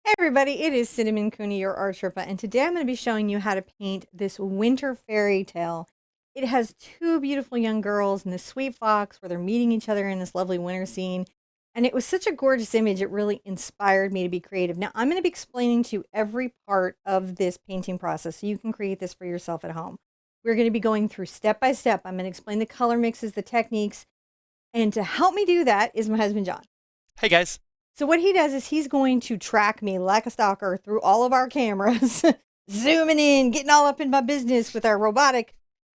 Hey everybody, it is Cinnamon Cooney, your Art Sherpa, and today I'm going to be showing you how to paint this winter fairy tale. It has two beautiful young girls and this sweet fox where they're meeting each other in this lovely winter scene. And it was such a gorgeous image, it really inspired me to be creative. Now, I'm going to be explaining to you every part of this painting process so you can create this for yourself at home. We're going to be going through step by step. I'm going to explain the color mixes, the techniques, and to help me do that is my husband, John. Hey guys. So what he does is he's going to track me like a stalker through all of our cameras, zooming in, getting all up in my business with our robotic.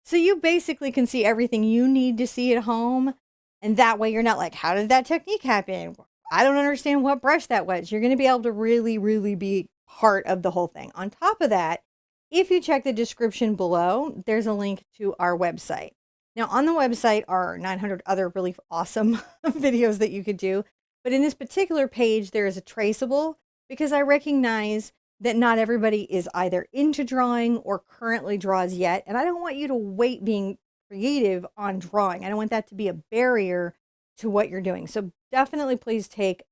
So you basically can see everything you need to see at home. And that way you're not like, how did that technique happen? I don't understand what brush that was. You're going to be able to really be part of the whole thing. On top of that, if you check the description below, there's a link to our website. Now on the website are 900 other really awesome videos that you could do. But in this particular page, there is a traceable because I recognize that not everybody is either into drawing or currently draws yet. And I don't want you to wait being creative on drawing. I don't want that to be a barrier to what you're doing. So definitely please take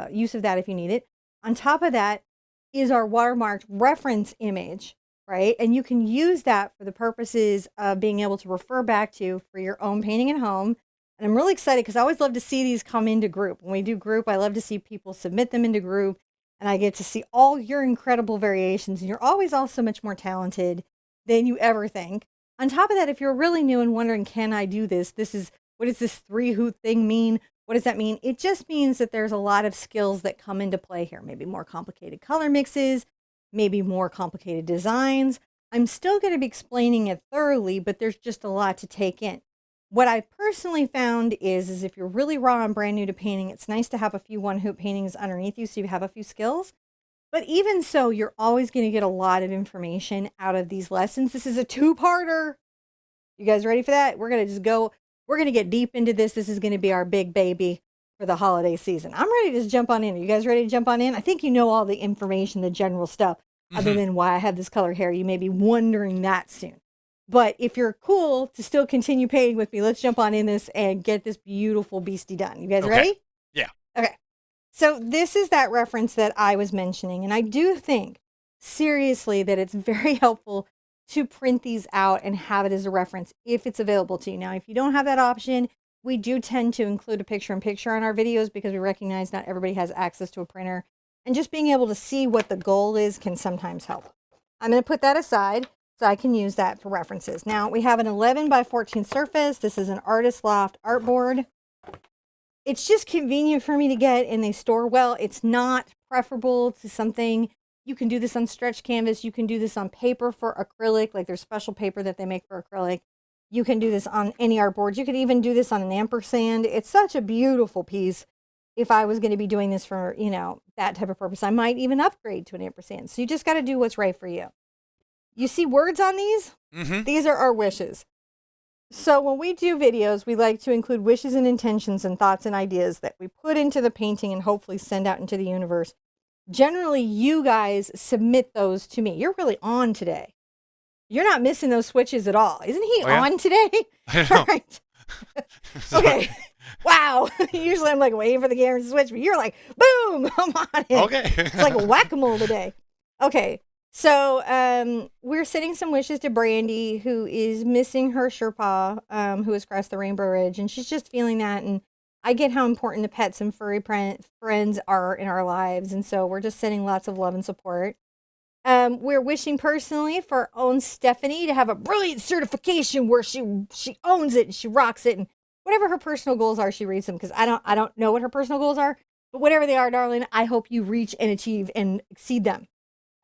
use of that if you need it. On top of that is our watermarked reference image, right? And you can use that for the purposes of being able to refer back to for your own painting at home. And I'm really excited because I always love to see these come into group. When we do group, I love to see people submit them into group and I get to see all your incredible variations. And you're always also much more talented than you ever think. On top of that, if you're really new and wondering, can I do this? What does this 3-hoot thing mean? What does that mean? It just means that there's a lot of skills that come into play here. Maybe more complicated color mixes, maybe more complicated designs. I'm still going to be explaining it thoroughly, but there's just a lot to take in. What I personally found is if you're really raw and brand new to painting, it's nice to have a few one-hoot paintings underneath you so you have a few skills. But even so, you're always going to get a lot of information out of these lessons. This is a two-parter. You guys ready for that? We're going to get deep into this. This is going to be our big baby for the holiday season. I'm ready to just jump on in. Are you guys ready to jump on in? I think you know all the information, the general stuff, other than why I have this color hair. You may be wondering that soon. But if you're cool to still continue painting with me, let's jump on in this and get this beautiful beastie done. You guys ready? Yeah. Okay. So this is that reference that I was mentioning. And I do think, seriously, that it's very helpful to print these out and have it as a reference if it's available to you. Now, if you don't have that option, we do tend to include a picture-in-picture on our videos because we recognize not everybody has access to a printer. And just being able to see what the goal is can sometimes help. I'm going to put that aside. So I can use that for references. Now we have an 11 by 14 surface. This is an Artist Loft artboard. It's just convenient for me to get and they store well. It's not preferable to something. You can do this on stretch canvas. You can do this on paper for acrylic, like there's special paper that they make for acrylic. You can do this on any artboard. You could even do this on an ampersand. It's such a beautiful piece. If I was going to be doing this for, that type of purpose, I might even upgrade to an ampersand. So you just got to do what's right for you. You see words on these? These are our wishes. So when we do videos, we like to include wishes and intentions and thoughts and ideas that we put into the painting and hopefully send out into the universe. Generally, you guys submit those to me. You're really on today. You're not missing those switches at all. Isn't he on today? I know. Right. Okay. Wow. Usually I'm like waiting for the camera to switch, but you're like, boom, I'm on it. Okay. It's like a whack-a-mole today. Okay. So we're sending some wishes to Brandy, who is missing her Sherpa, who has crossed the Rainbow Ridge, and she's just feeling that. And I get how important the pets and furry friends are in our lives, and so we're just sending lots of love and support. We're wishing personally for our own Stephanie to have a brilliant certification where she owns it and she rocks it, and whatever her personal goals are, she reads them because I don't know what her personal goals are, but whatever they are, darling, I hope you reach and achieve and exceed them.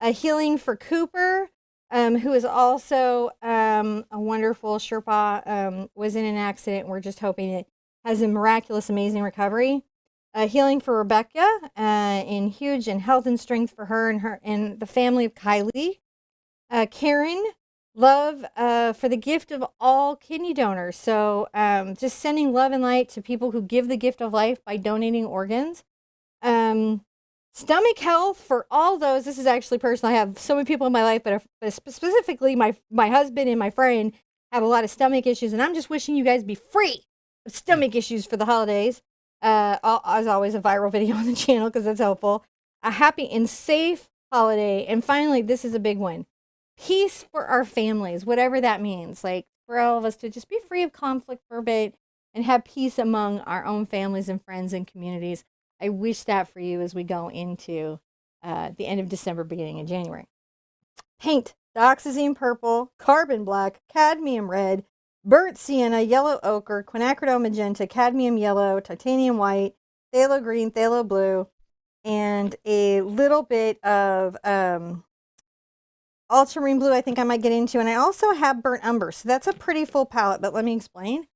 A healing for Cooper, who is also a wonderful Sherpa, was in an accident. We're just hoping it has a miraculous, amazing recovery. A healing for Rebecca, in huge and health and strength for her and the family of Kylie. Karen, love for the gift of all kidney donors. So just sending love and light to people who give the gift of life by donating organs. Stomach health for all those. This is actually personal. I have so many people in my life, but specifically my husband and my friend have a lot of stomach issues, and I'm just wishing you guys be free of stomach issues for the holidays. As always, a viral video on the channel because that's helpful. a happy and safe holiday. And finally, this is a big one. Peace for our families, whatever that means. Like for all of us to just be free of conflict for a bit and have peace among our own families and friends and communities. I wish that for you as we go into the end of December, beginning of January. Paint, dioxazine purple, carbon black, cadmium red, burnt sienna, yellow ochre, quinacridone magenta, cadmium yellow, titanium white, phthalo green, phthalo blue, and a little bit of ultramarine blue I think I might get into. And I also have burnt umber. So that's a pretty full palette, but let me explain.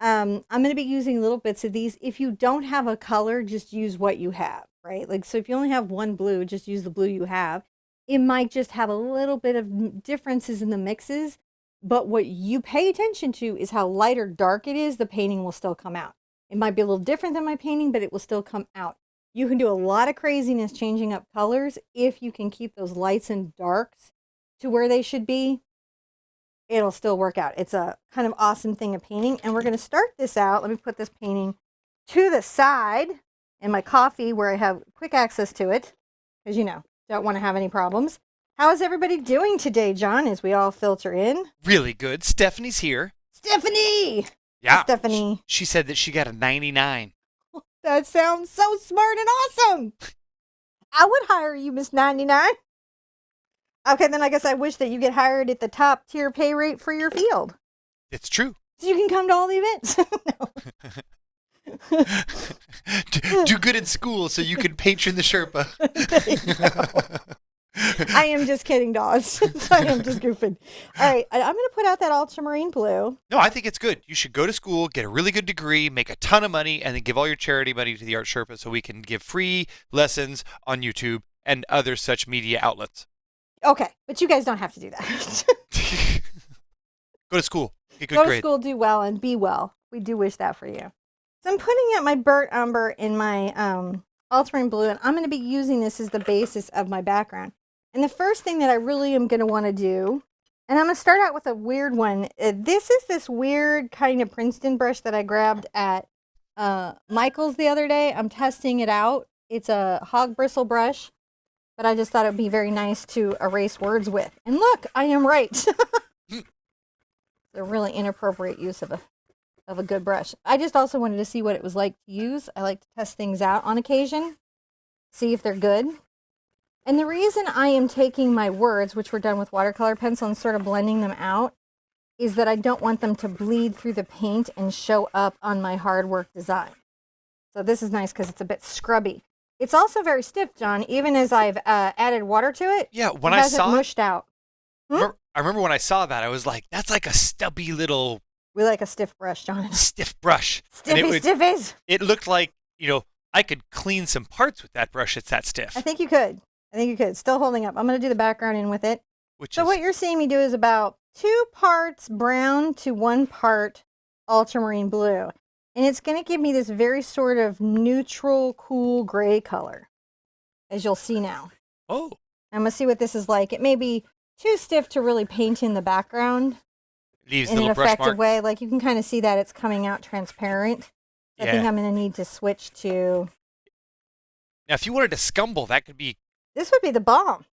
I'm going to be using little bits of these. If you don't have a color, just use what you have, right? Like, so if you only have one blue, just use the blue you have. It might just have a little bit of differences in the mixes, but what you pay attention to is how light or dark it is, the painting will still come out. It might be a little different than my painting, but it will still come out. You can do a lot of craziness changing up colors if you can keep those lights and darks to where they should be. It'll still work out. It's a kind of awesome thing of painting. And we're going to start this out. Let me put this painting to the side in my coffee where I have quick access to it. Because, you know, don't want to have any problems. How is everybody doing today, John, as we all filter in? Really good. Stephanie's here. Stephanie! Yeah. Stephanie. She said that she got a 99. That sounds so smart and awesome. I would hire you, Miss 99. Okay, then I guess I wish that you get hired at the top tier pay rate for your field. It's true. So you can come to all the events. Do good in school so you can patron the Sherpa. I am just kidding, Dawes. I am just goofing. All right, I'm going to put out that ultramarine blue. No, I think it's good. You should go to school, get a really good degree, make a ton of money, and then give all your charity money to the Art Sherpa so we can give free lessons on YouTube and other such media outlets. Okay, but you guys don't have to do that. Go to school. Get good Go grade. to school, do well, and be well. We do wish that for you. So I'm putting out my burnt umber in my ultramarine blue, and I'm going to be using this as the basis of my background. And the first thing that I really am going to want to do, and I'm going to start out with a weird one. This is this weird kind of Princeton brush that I grabbed at Michael's the other day. I'm testing it out. It's a hog bristle brush, but I just thought it would be very nice to erase words with. And look, I am right. It's a really inappropriate use of a good brush. I just also wanted to see what it was like to use. I like to test things out on occasion, see if they're good. And the reason I am taking my words, which were done with watercolor pencil, and sort of blending them out, is that I don't want them to bleed through the paint and show up on my hard work design. So this is nice because it's a bit scrubby. It's also very stiff, John, even as I've added water to it. Yeah, when it I hasn't saw mushed out. I remember when I saw that, I was like, that's like a stubby little... We like a stiff brush, John. Stiff brush. Stiffies. It looked like, I could clean some parts with that brush. It's that stiff. I think you could. Still holding up. I'm going to do the background in with it. What you're seeing me do is about 2 parts brown to 1 part ultramarine blue. And it's going to give me this very sort of neutral, cool gray color, as you'll see now. Oh. I'm going to see what this is like. It may be too stiff to really paint in the background. Leaves in the an little brush effective mark. way. Like you can kind of see that it's coming out transparent. Yeah. I think I'm going to need to switch to... Now, if you wanted to scumble, that could be... This would be the bomb.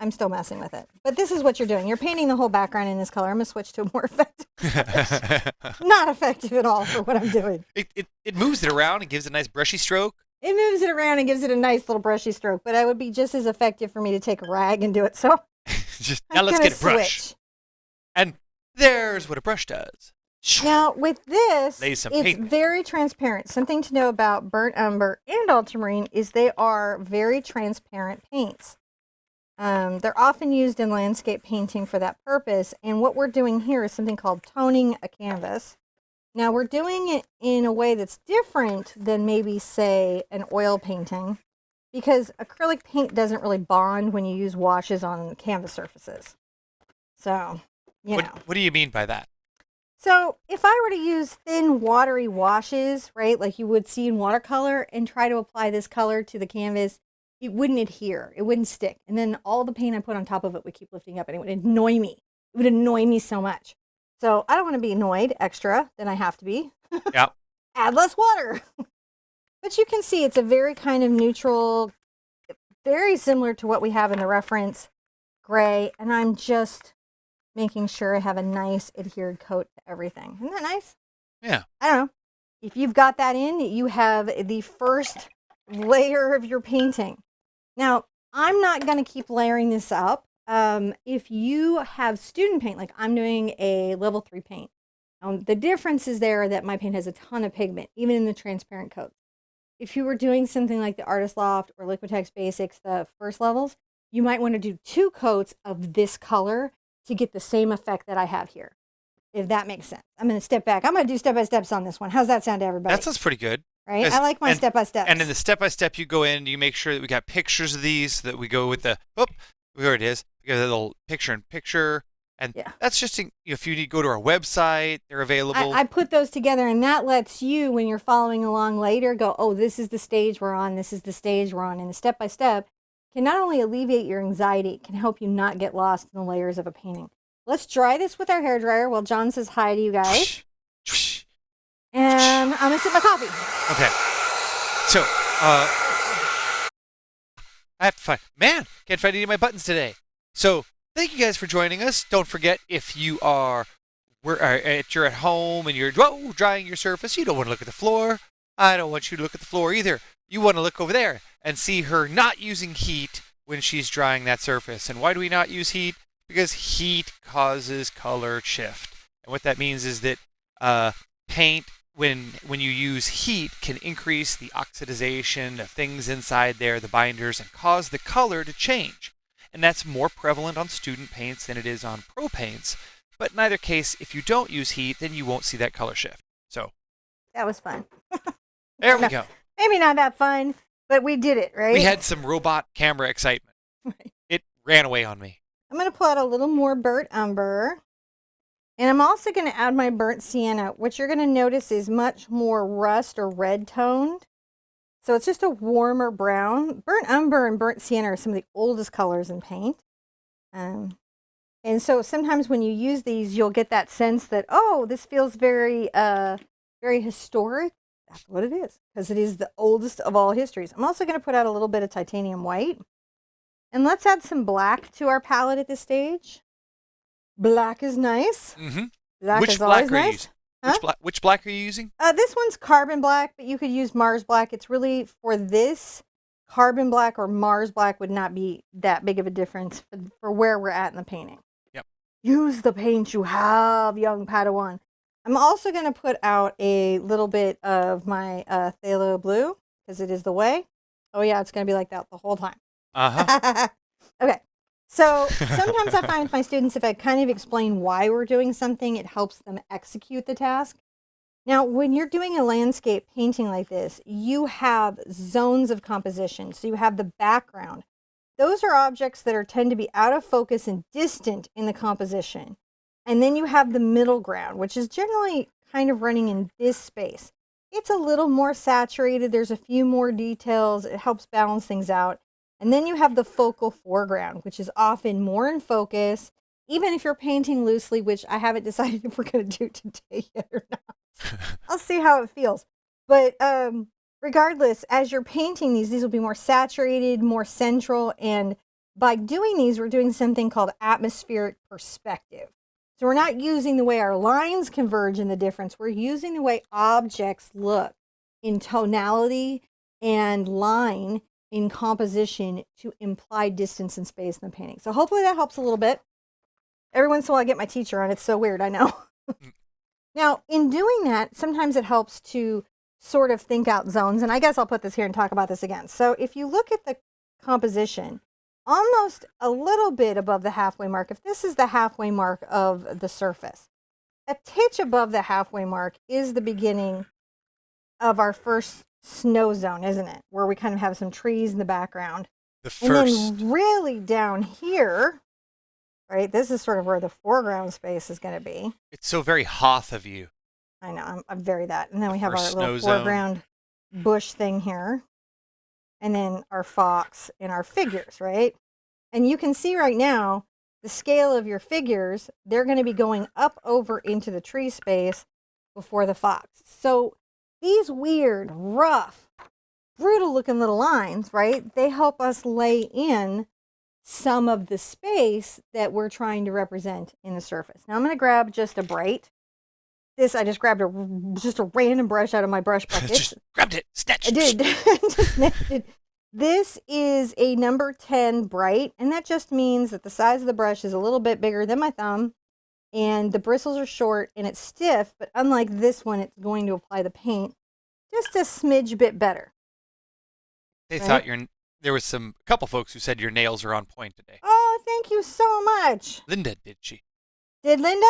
I'm still messing with it. But this is what you're doing. You're painting the whole background in this color. I'm going to switch to a more effective. Not effective at all for what I'm doing. It moves it around and gives it a nice brushy stroke. It moves it around and gives it a nice little brushy stroke. But it would be just as effective for me to take a rag and do it. So now let's get a brush. Switch. And there's what a brush does. Now, with this, it's paint. very transparent. Something to know about burnt umber and ultramarine is they are very transparent paints. They're often used in landscape painting for that purpose. And what we're doing here is something called toning a canvas. Now, we're doing it in a way that's different than maybe, say, an oil painting, because acrylic paint doesn't really bond when you use washes on canvas surfaces. So, you know. What do you mean by that? So if I were to use thin, watery washes, right, like you would see in watercolor, and try to apply this color to the canvas, it wouldn't adhere. It wouldn't stick. And then all the paint I put on top of it would keep lifting up, and it would annoy me. It would annoy me so much. So I don't want to be annoyed extra than I have to be. Yeah. Add less water. But you can see it's a very kind of neutral, very similar to what we have in the reference gray, and I'm just making sure I have a nice adhered coat to everything. Isn't that nice? Yeah. I don't know. If you've got that in, you have the first layer of your painting. Now, I'm not going to keep layering this up. If you have student paint, like I'm doing a level 3 paint, the difference is there that my paint has a ton of pigment, even in the transparent coats. If you were doing something like the Artist Loft or Liquitex Basics, the first levels, you might want to do 2 coats of this color to get the same effect that I have here, if that makes sense. I'm going to step back. I'm going to do step-by-steps on this one. How's that sound to everybody? That sounds pretty good. Right? I like my step-by-steps. And in the step-by-step, you go in, you make sure that we got pictures of these, so that we go with the, there it is. We got a little picture-in-picture. And that's just, if you need to go to our website, they're available. I put those together, and that lets you, when you're following along later, go, oh, this is the stage we're on, this is the stage we're on. And the step-by-step can not only alleviate your anxiety, it can help you not get lost in the layers of a painting. Let's dry this with our hairdryer while John says hi to you guys. And I'm going to sip my coffee. Okay. So, I have to find, can't find any of my buttons today. So, thank you guys for joining us. Don't forget, if you you're at home and you're drying your surface, you don't want to look at the floor. I don't want you to look at the floor either. You want to look over there and see her not using heat when she's drying that surface. And why do we not use heat? Because heat causes color shift. And what that means is that paint, when you use heat, can increase the oxidization of things inside there, the binders, and cause the color to change. And that's more prevalent on student paints than it is on pro paints. But in either case, if you don't use heat, then you won't see that color shift. So that was fun. There we go. Maybe not that fun, but we did it, right? We had some robot camera excitement. Right. It ran away on me. I'm going to pull out a little more burnt umber. And I'm also going to add my burnt sienna, which you're going to notice is much more rust or red toned. So it's just a warmer brown. Burnt umber and burnt sienna are some of the oldest colors in paint. And so sometimes when you use these, you'll get that sense that, oh, this feels very, very historic. That's what it is, because it is the oldest of all histories. I'm also going to put out a little bit of titanium white. And let's add some black to our palette at this stage. Black is nice. Mm-hmm. Black Which is black always are you nice. using? Huh? Which black are you using? This one's carbon black, but you could use Mars black. It's really, for this, carbon black or Mars black would not be that big of a difference for where we're at in the painting. Yep. Use the paint you have, young Padawan. I'm also going to put out a little bit of my phthalo blue, because it is the way. Oh yeah, it's going to be like that the whole time. Uh-huh. Okay. So sometimes I find with my students, if I kind of explain why we're doing something, it helps them execute the task. Now, when you're doing a landscape painting like this, you have zones of composition. So you have the background. Those are objects that tend to be out of focus and distant in the composition. And then you have the middle ground, which is generally kind of running in this space. It's a little more saturated. There's a few more details. It helps balance things out. And then you have the focal foreground, which is often more in focus, even if you're painting loosely, which I haven't decided if we're going to do today yet or not. I'll see how it feels. But regardless, as you're painting these will be more saturated, more central. And by doing these, we're doing something called atmospheric perspective. So we're not using the way our lines converge in the difference. We're using the way objects look in tonality and line in composition to imply distance and space in the painting. So hopefully that helps a little bit. Every once in a while I get my teacher on. It's so weird, I know. Now, in doing that, sometimes it helps to sort of think out zones. And I guess I'll put this here and talk about this again. So if you look at the composition, almost a little bit above the halfway mark, if this is the halfway mark of the surface, a titch above the halfway mark is the beginning of our first snow zone, isn't it? Where we kind of have some trees in the background. The first. And then really down here, right, this is sort of where the foreground space is going to be. It's so very Hoth of you. I know, I'm very that. And then we have our First little snow foreground bush thing here. And then our fox and our figures, right? And you can see right now, the scale of your figures, they're going to be going up over into the tree space before the fox. So these weird, rough, brutal looking little lines, right? They help us lay in some of the space that we're trying to represent in the surface. Now I'm going to grab just a bright. I just grabbed just a random brush out of my brush bucket. Just grabbed it, snatched. I did. Just snatched it. This is a number 10 bright, and that just means that the size of the brush is a little bit bigger than my thumb, and the bristles are short, and it's stiff, but unlike this one, it's going to apply the paint just a smidge bit better. They thought there was a couple folks who said your nails are on point today. Oh, thank you so much. Linda, did she? Did Linda?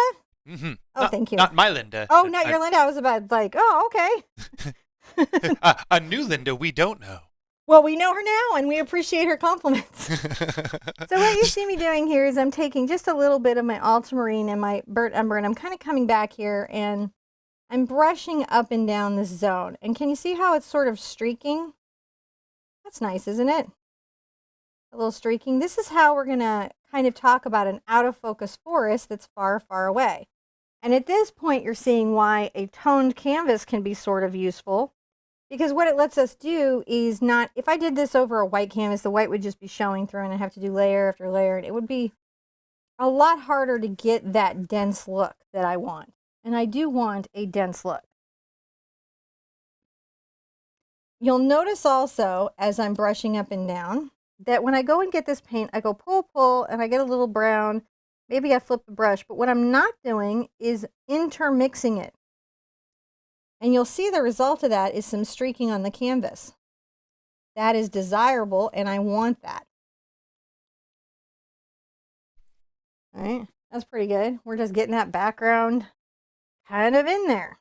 Mm-hmm. Oh, thank you. Not my Linda. Oh, not your Linda. I was about like, oh, okay. A new Linda we don't know. Well, we know her now, and we appreciate her compliments. So what you see me doing here is I'm taking just a little bit of my ultramarine and my burnt umber, and I'm kind of coming back here, and I'm brushing up and down this zone. And can you see how it's sort of streaking? That's nice, isn't it? A little streaking. This is how we're going to kind of talk about an out-of-focus forest that's far, far away. And at this point, you're seeing why a toned canvas can be sort of useful. Because what it lets us do is not, if I did this over a white canvas, the white would just be showing through and I'd have to do layer after layer. And it would be a lot harder to get that dense look that I want. And I do want a dense look. You'll notice also, as I'm brushing up and down, that when I go and get this paint, I go pull, pull, and I get a little brown. Maybe I flip the brush, but what I'm not doing is intermixing it. And you'll see the result of that is some streaking on the canvas. That is desirable, and I want that. All right, that's pretty good. We're just getting that background kind of in there.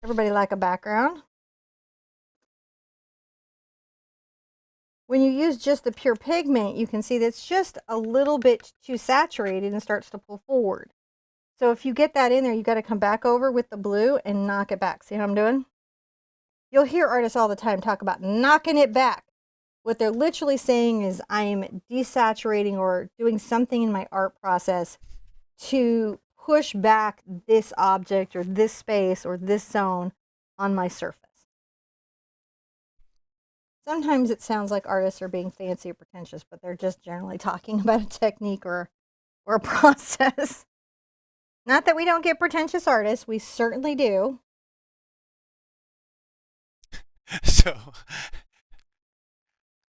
Everybody like a background? When you use just the pure pigment, you can see that's just a little bit too saturated and starts to pull forward. So if you get that in there, you got to come back over with the blue and knock it back. See how I'm doing? You'll hear artists all the time talk about knocking it back. What they're literally saying is I'm desaturating or doing something in my art process to push back this object or this space or this zone on my surface. Sometimes it sounds like artists are being fancy or pretentious, but they're just generally talking about a technique or a process. Not that we don't get pretentious artists, we certainly do.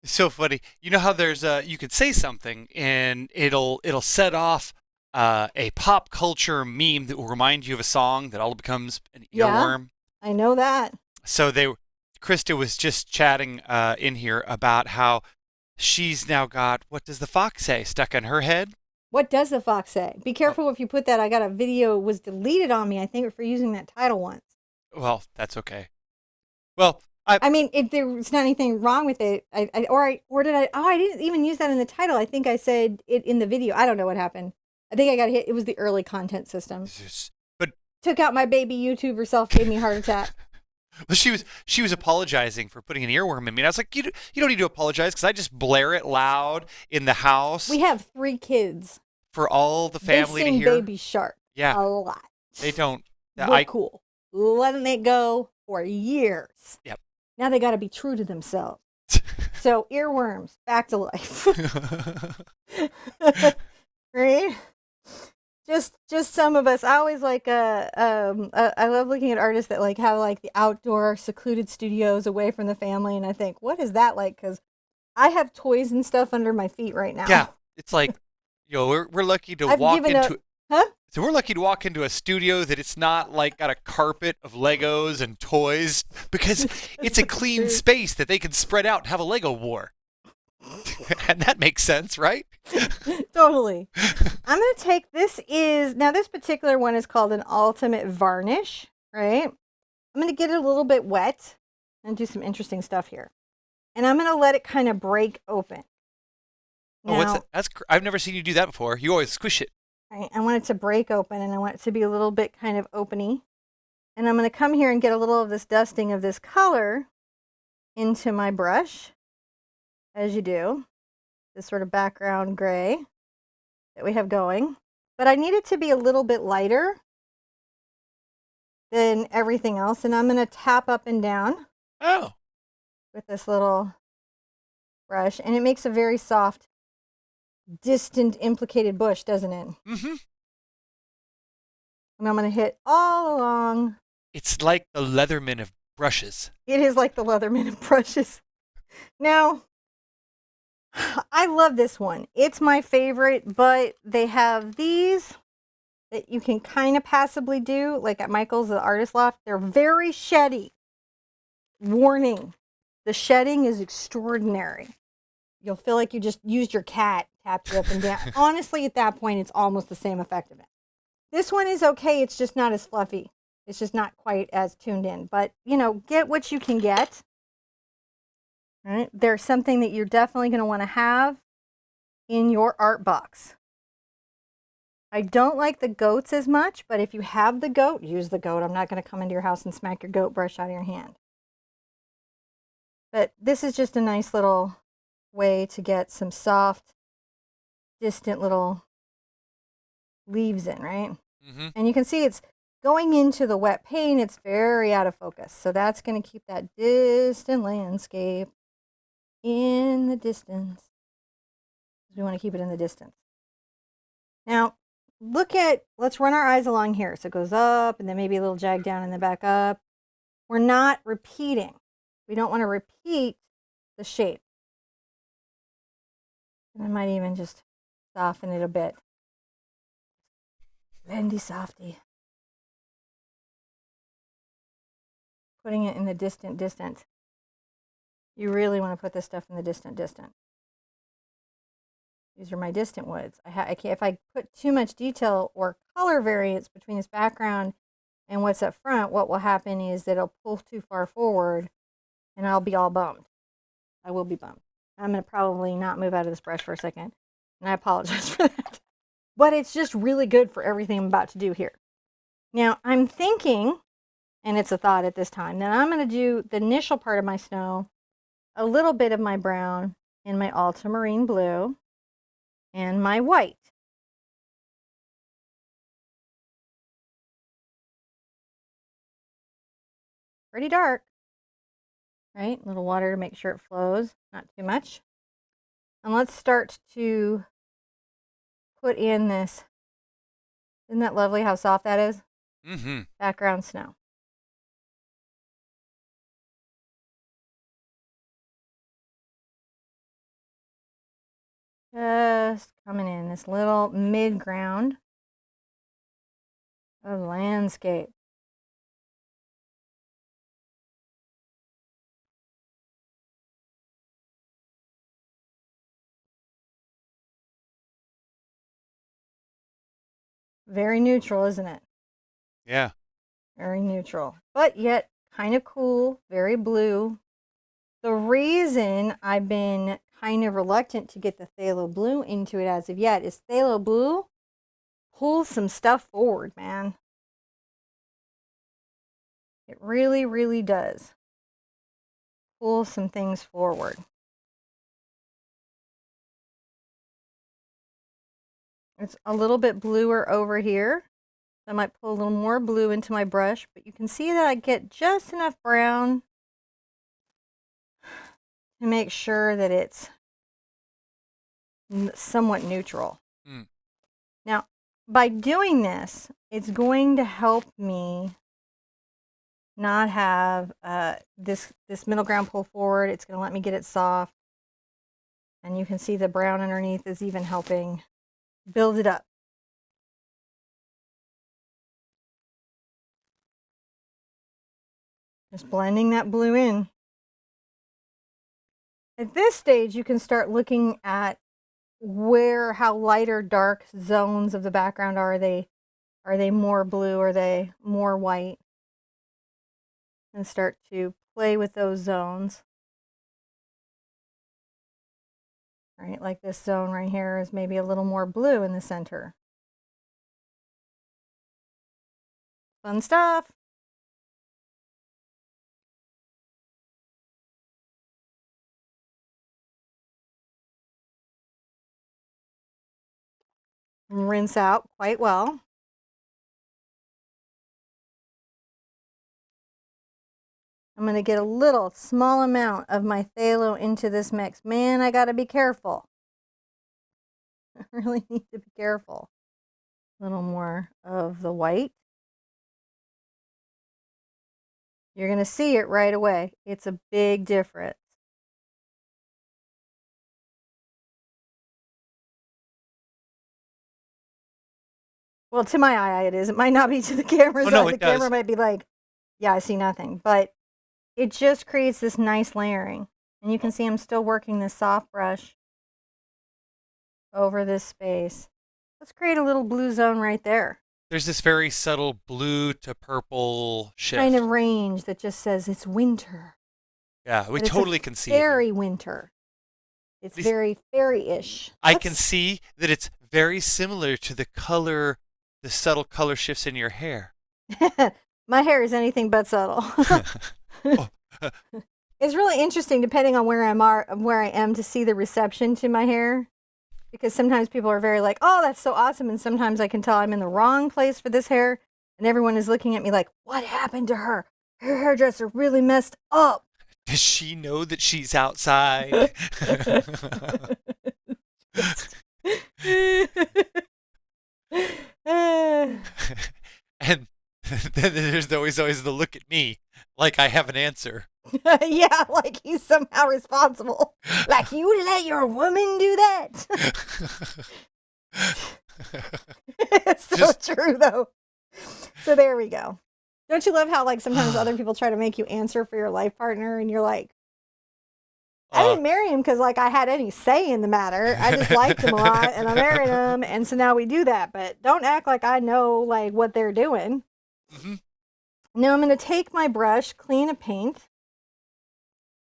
So funny. You know how there's you could say something and it'll set off a pop culture meme that will remind you of a song that all becomes an earworm. Yeah, I know that. So Krista was just chatting in here about how she's now got, what does the fox say, stuck in her head? What does the fox say? Be careful if you put that. I got a video, was deleted on me, I think, for using that title once. Well, that's okay. Well, I mean, if there's not anything wrong with it, I didn't even use that in the title. I think I said it in the video. I don't know what happened. I think I got hit. It was the early content system. But took out my baby YouTuber self, gave me a heart attack. Well, she was apologizing for putting an earworm in me. And I was like, you don't need to apologize because I just blare it loud in the house. We have 3 kids. For all the family to hear. They sing Baby Shark. Yeah. A lot. They don't. We're cool. Letting it go for years. Yep. Now they got to be true to themselves. So earworms, back to life. Right? Just some of us. I always like I love looking at artists that like have like the outdoor secluded studios away from the family, and I think, what is that like? Because I have toys and stuff under my feet right now. Yeah, it's like, we're lucky to walk into. Huh? So we're lucky to walk into a studio that it's not like got a carpet of Legos and toys, because it's a clean space that they can spread out and have a Lego war. And that makes sense, right? Totally. I'm going to take, this particular one is called an Ultimate Varnish, right? I'm going to get it a little bit wet and do some interesting stuff here. And I'm going to let it kind of break open. Now, what's that? I've never seen you do that before. You always squish it. Right, I want it to break open, and I want it to be a little bit kind of openy. And I'm going to come here and get a little of this dusting of this color into my brush, as you do. This sort of background gray that we have going. But I need it to be a little bit lighter than everything else. And I'm going to tap up and down Oh. with this little brush. And it makes a very soft, distant, implicated bush, doesn't it? Mm-hmm. And I'm going to hit all along. It's like the Leatherman of brushes. It is like the Leatherman of brushes. Now, I love this one. It's my favorite, but they have these that you can kind of passably do, like at Michael's, the Artist Loft. They're very sheddy. Warning, the shedding is extraordinary. You'll feel like you just used your cat, tapped it up and down. Honestly, at that point, it's almost the same effect of it. This one is okay. It's just not as fluffy. It's just not quite as tuned in. But, you know, get what you can get. Right? There's something that you're definitely going to want to have in your art box. I don't like the goats as much, but if you have the goat, use the goat. I'm not going to come into your house and smack your goat brush out of your hand. But this is just a nice little way to get some soft, distant little leaves in, right? Mm-hmm. And you can see it's going into the wet paint. It's very out of focus. So that's going to keep that distant landscape in the distance. We want to keep it in the distance. Now, let's run our eyes along here. So it goes up and then maybe a little jag down and then back up. We're not repeating. We don't want to repeat the shape. And I might even just soften it a bit. Bendy softy. Putting it in the distant. You really want to put this stuff in the distant. These are my distant woods. I can't, if I put too much detail or color variance between this background and what's up front, what will happen is that it'll pull too far forward and I'll be all bummed. I will be bummed. I'm going to probably not move out of this brush for a second. And I apologize for that. But it's just really good for everything I'm about to do here. Now, I'm thinking, and it's a thought at this time, that I'm going to do the initial part of my snow, a little bit of my brown and my ultramarine blue and my white. Pretty dark, right? A little water to make sure it flows, not too much. And let's start to put in this. Isn't that lovely how soft that is? Mm-hmm. Background snow. Just coming in this little mid-ground of landscape. Very neutral, isn't it? Yeah. Very neutral, but yet kind of cool, very blue. The reason I've been kind of reluctant to get the phthalo blue into it as of yet is phthalo blue pulls some stuff forward, man. It really, really does pull some things forward. It's a little bit bluer over here. I might pull a little more blue into my brush, but you can see that I get just enough brown to make sure that it's somewhat neutral. Mm. Now, by doing this, it's going to help me not have this middle ground pull forward. It's going to let me get it soft. And you can see the brown underneath is even helping build it up. Just blending that blue in. At this stage, you can start looking at how light or dark zones of the background are. Are they more blue? Are they more white? And start to play with those zones. Right, like this zone right here is maybe a little more blue in the center. Fun stuff. And rinse out quite well. I'm going to get a little small amount of my phthalo into this mix. Man, I got to be careful. I really need to be careful. A little more of the white. You're going to see it right away. It's a big difference. Well, to my eye, it is. It might not be to the camera's eye. The camera might be like, yeah, I see nothing. But it just creates this nice layering. And you can see I'm still working this soft brush over this space. Let's create a little blue zone right there. There's this very subtle blue to purple shift. Kind of range that just says it's winter. Yeah, we totally can see it. Fairy winter. It's very fairy-ish. I can see that it's very similar to the color, the subtle color shifts in your hair. My hair is anything but subtle. It's really interesting depending on where I am to see the reception to my hair. Because sometimes people are very like, oh, that's so awesome. And sometimes I can tell I'm in the wrong place for this hair. And everyone is looking at me like, what happened to her? Her hairdresser really messed up. Does she know that she's outside? And then there's always the look at me like I have an answer. Yeah, like he's somehow responsible. Like, you let your woman do that? It's so true, though. So there we go. Don't you love how, like, sometimes other people try to make you answer for your life partner, and you're like, I didn't marry him because, like, I had any say in the matter. I just liked him a lot, and I married him, and so now we do that. But don't act like I know, like, what they're doing. Mm-hmm. Now I'm going to take my brush, clean a paint,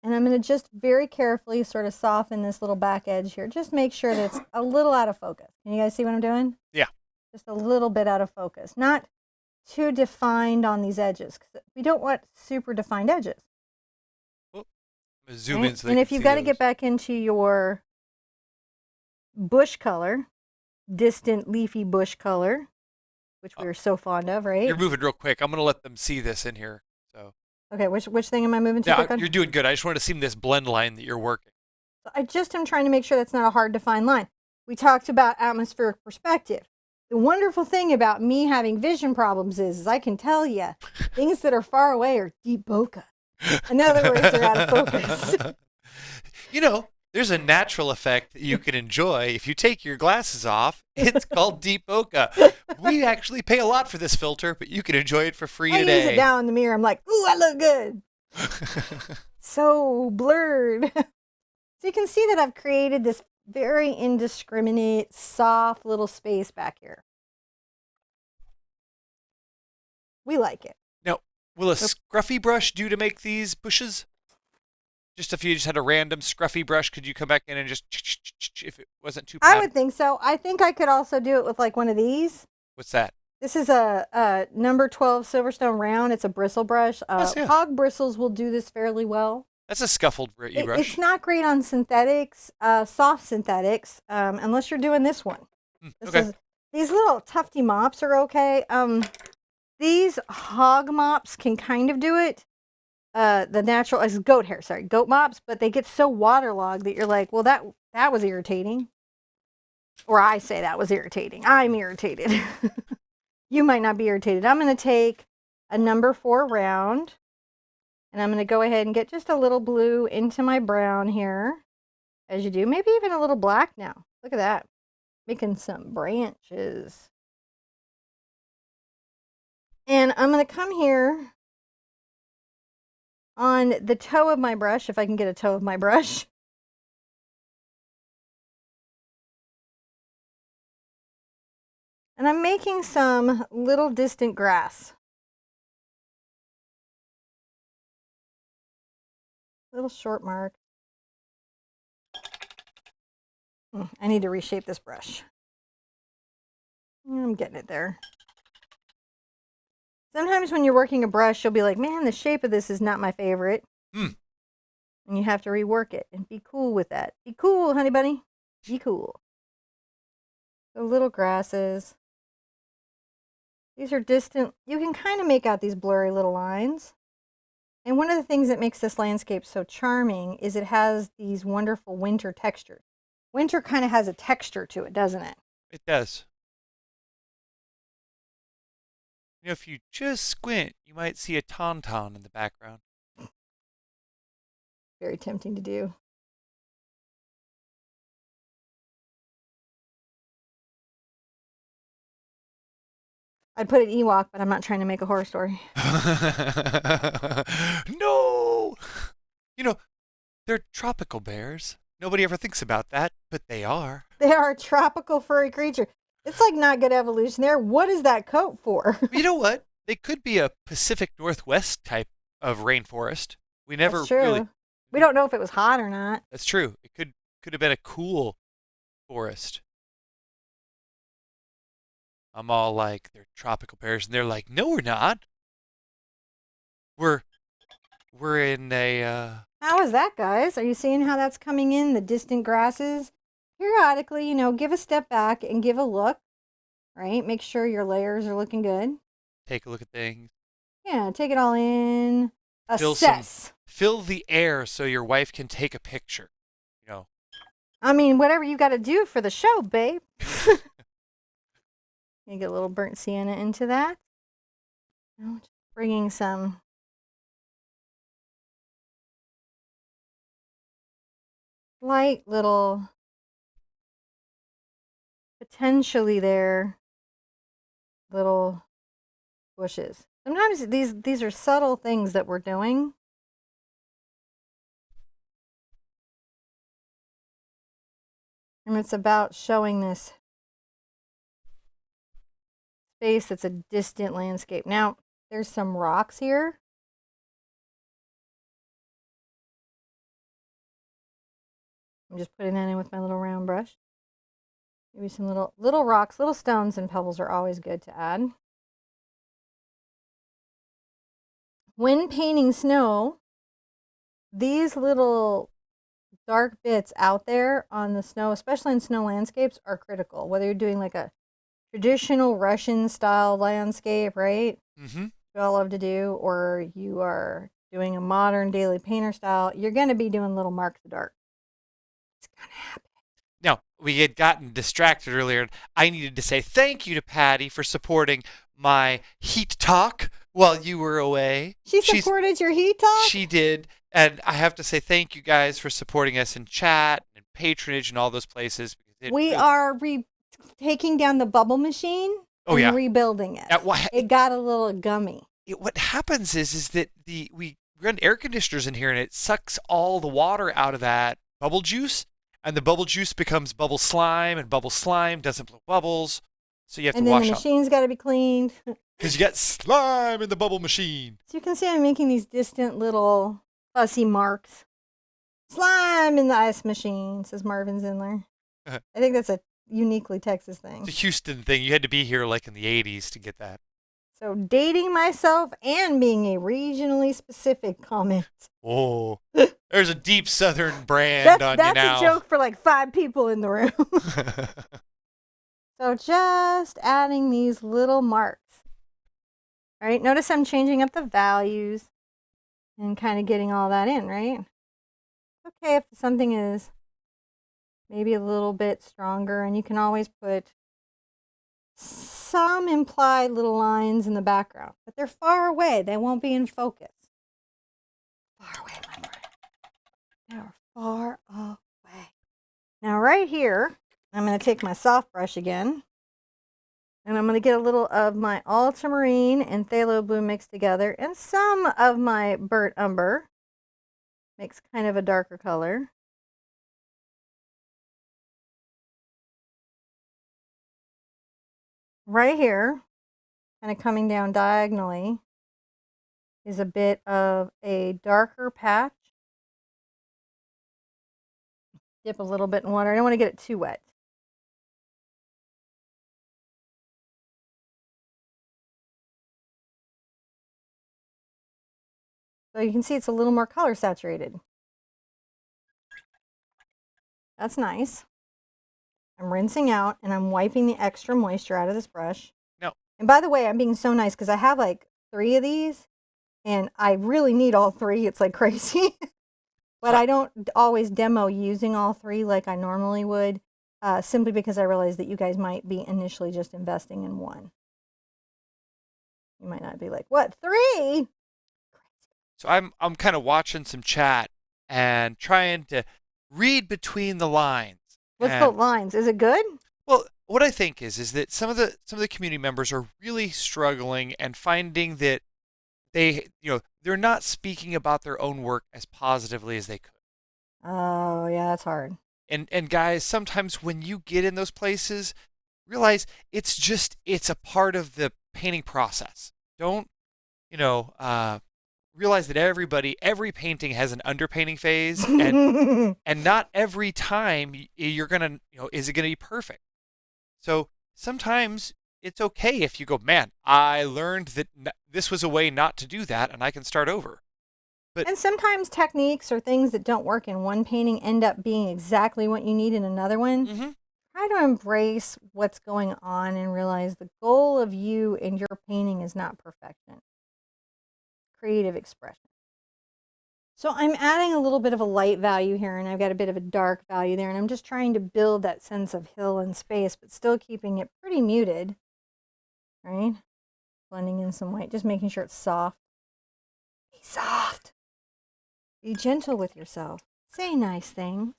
and I'm going to just very carefully sort of soften this little back edge here. Just make sure that it's a little out of focus. Can you guys see what I'm doing? Yeah. Just a little bit out of focus. Not too defined on these edges, because we don't want super defined edges. Zoom in so and if you've got to get back into your bush color, distant leafy bush color, which we were so fond of, right? You're moving real quick. I'm going to let them see this in here. So. Okay, which thing am I moving to? Yeah, you're doing good. I just wanted to see this blend line that you're working. I just am trying to make sure that's not a hard to find line. We talked about atmospheric perspective. The wonderful thing about me having vision problems is I can tell you things that are far away are deep bokeh. In other words, they're out of focus. You know, there's a natural effect that you can enjoy if you take your glasses off. It's called deep bokeh. We actually pay a lot for this filter, but you can enjoy it for free today. I use it now in the mirror. I'm like, ooh, I look good. So blurred. So you can see that I've created this very indiscriminate, soft little space back here. We like it. Now, will a scruffy brush do to make these bushes? Just if you just had a random scruffy brush, could you come back in and just, if it wasn't too I would think so. I think I could also do it with like one of these. What's that? This is a number 12 Silverstone round. It's a bristle brush. Hog bristles will do this fairly well. That's a scuffled brush. It's not great on synthetics, soft synthetics, unless you're doing this one. These little tufty mops are okay. These hog mops can kind of do it. The natural is goat mops, but they get so waterlogged that you're like, well, that was irritating. Or I say that was irritating. I'm irritated. You might not be irritated. I'm going to take a number 4 round, and I'm going to go ahead and get just a little blue into my brown here, as you do. Maybe even a little black now. Look at that. Making some branches. And I'm going to come here on the toe of my brush, if I can get a toe of my brush. And I'm making some little distant grass. Little short mark. I need to reshape this brush. I'm getting it there. Sometimes when you're working a brush, you'll be like, man, the shape of this is not my favorite. And you have to rework it and be cool with that. Be cool, honey bunny. Be cool. The little grasses. These are distant. You can kind of make out these blurry little lines. And one of the things that makes this landscape so charming is it has these wonderful winter textures. Winter kind of has a texture to it, doesn't it? It does. You know, if you just squint, you might see a tauntaun in the background. Very tempting to do. I'd put an Ewok, but I'm not trying to make a horror story. No! You know, they're tropical bears. Nobody ever thinks about that, but they are. They are a tropical furry creature. It's like not good evolution there. What is that coat for? You know what? They could be a Pacific Northwest type of rainforest. We never That's true. really. We don't know if it was hot or not. That's true. It could have been a cool forest. I'm all like, they're tropical bears, and they're like, no, we're not. We're in a. How is that, guys? Are you seeing how that's coming in? The distant grasses? Periodically, give a step back and give a look, right? Make sure your layers are looking good. Take a look at things. Yeah, take it all in. Assess. Fill the air so your wife can take a picture. I mean, whatever you got to do for the show, babe. You get a little burnt sienna into that. Just bringing some light little, potentially there, little bushes. Sometimes these are subtle things that we're doing. And it's about showing this space that's a distant landscape. Now, there's some rocks here. I'm just putting that in with my little round brush. Maybe some little rocks, little stones and pebbles are always good to add. When painting snow, these little dark bits out there on the snow, especially in snow landscapes, are critical. Whether you're doing like a traditional Russian style landscape, right? Mm-hmm. We all love to do, or you are doing a modern daily painter style, you're going to be doing little marks of dark. It's going to happen. Now, we had gotten distracted earlier. I needed to say thank you to Patty for supporting my heat talk while you were away. She supported your heat talk? She did. And I have to say thank you guys for supporting us in chat and patronage and all those places. We are taking down the bubble machine and rebuilding it. It got a little gummy. What happens is that we run air conditioners in here and it sucks all the water out of that bubble juice. And the bubble juice becomes bubble slime, and bubble slime doesn't blow bubbles. So you have to wash out. And then the machine's got to be cleaned. Because you got slime in the bubble machine. So you can see I'm making these distant little fussy marks. Slime in the ice machine, says Marvin Zindler. I think that's a uniquely Texas thing. It's a Houston thing. You had to be here like in the 80s to get that. So dating myself and being a regionally specific comment. Oh, there's a deep Southern brand on you now. That's a joke for like 5 people in the room. So just adding these little marks. All right, notice I'm changing up the values and kind of getting all that in, right? Okay, if something is maybe a little bit stronger, and you can always put some implied little lines in the background, but they're far away. They won't be in focus. Far away, my friend. They are far away. Now right here, I'm going to take my soft brush again, and I'm going to get a little of my ultramarine and phthalo blue mixed together, and some of my burnt umber. Makes kind of a darker color. Right here, kind of coming down diagonally, is a bit of a darker patch. Dip a little bit in water. I don't want to get it too wet. So you can see it's a little more color saturated. That's nice. I'm rinsing out and I'm wiping the extra moisture out of this brush. No. And by the way, I'm being so nice because I have like 3 of these. And I really need all three. It's like crazy. But So I don't always demo using all three like I normally would, simply because I realize that you guys might be initially just investing in one. You might not be like, what, three? so I'm kind of watching some chat and trying to read between the lines. What's the And lines? Is it good? well, what I think is that some of the community members are really struggling and finding that they're not speaking about their own work as positively as they could. Oh, yeah, that's hard. And guys, sometimes when you get in those places, realize it's a part of the painting process. Don't, you know, realize that every painting has an underpainting phase, and not every time you're gonna, is it gonna be perfect? So sometimes it's okay if you go, man, I learned that this was a way not to do that, and I can start over. But And sometimes techniques or things that don't work in one painting end up being exactly what you need in another one. hmm Try to embrace what's going on and realize the goal of you and your painting is not perfection, creative expression. So I'm adding a little bit of a light value here, and I've got a bit of a dark value there, and I'm just trying to build that sense of hill and space, but still keeping it pretty muted, right? Blending in some white, just making sure it's soft. Be soft. Be gentle with yourself. Say nice things.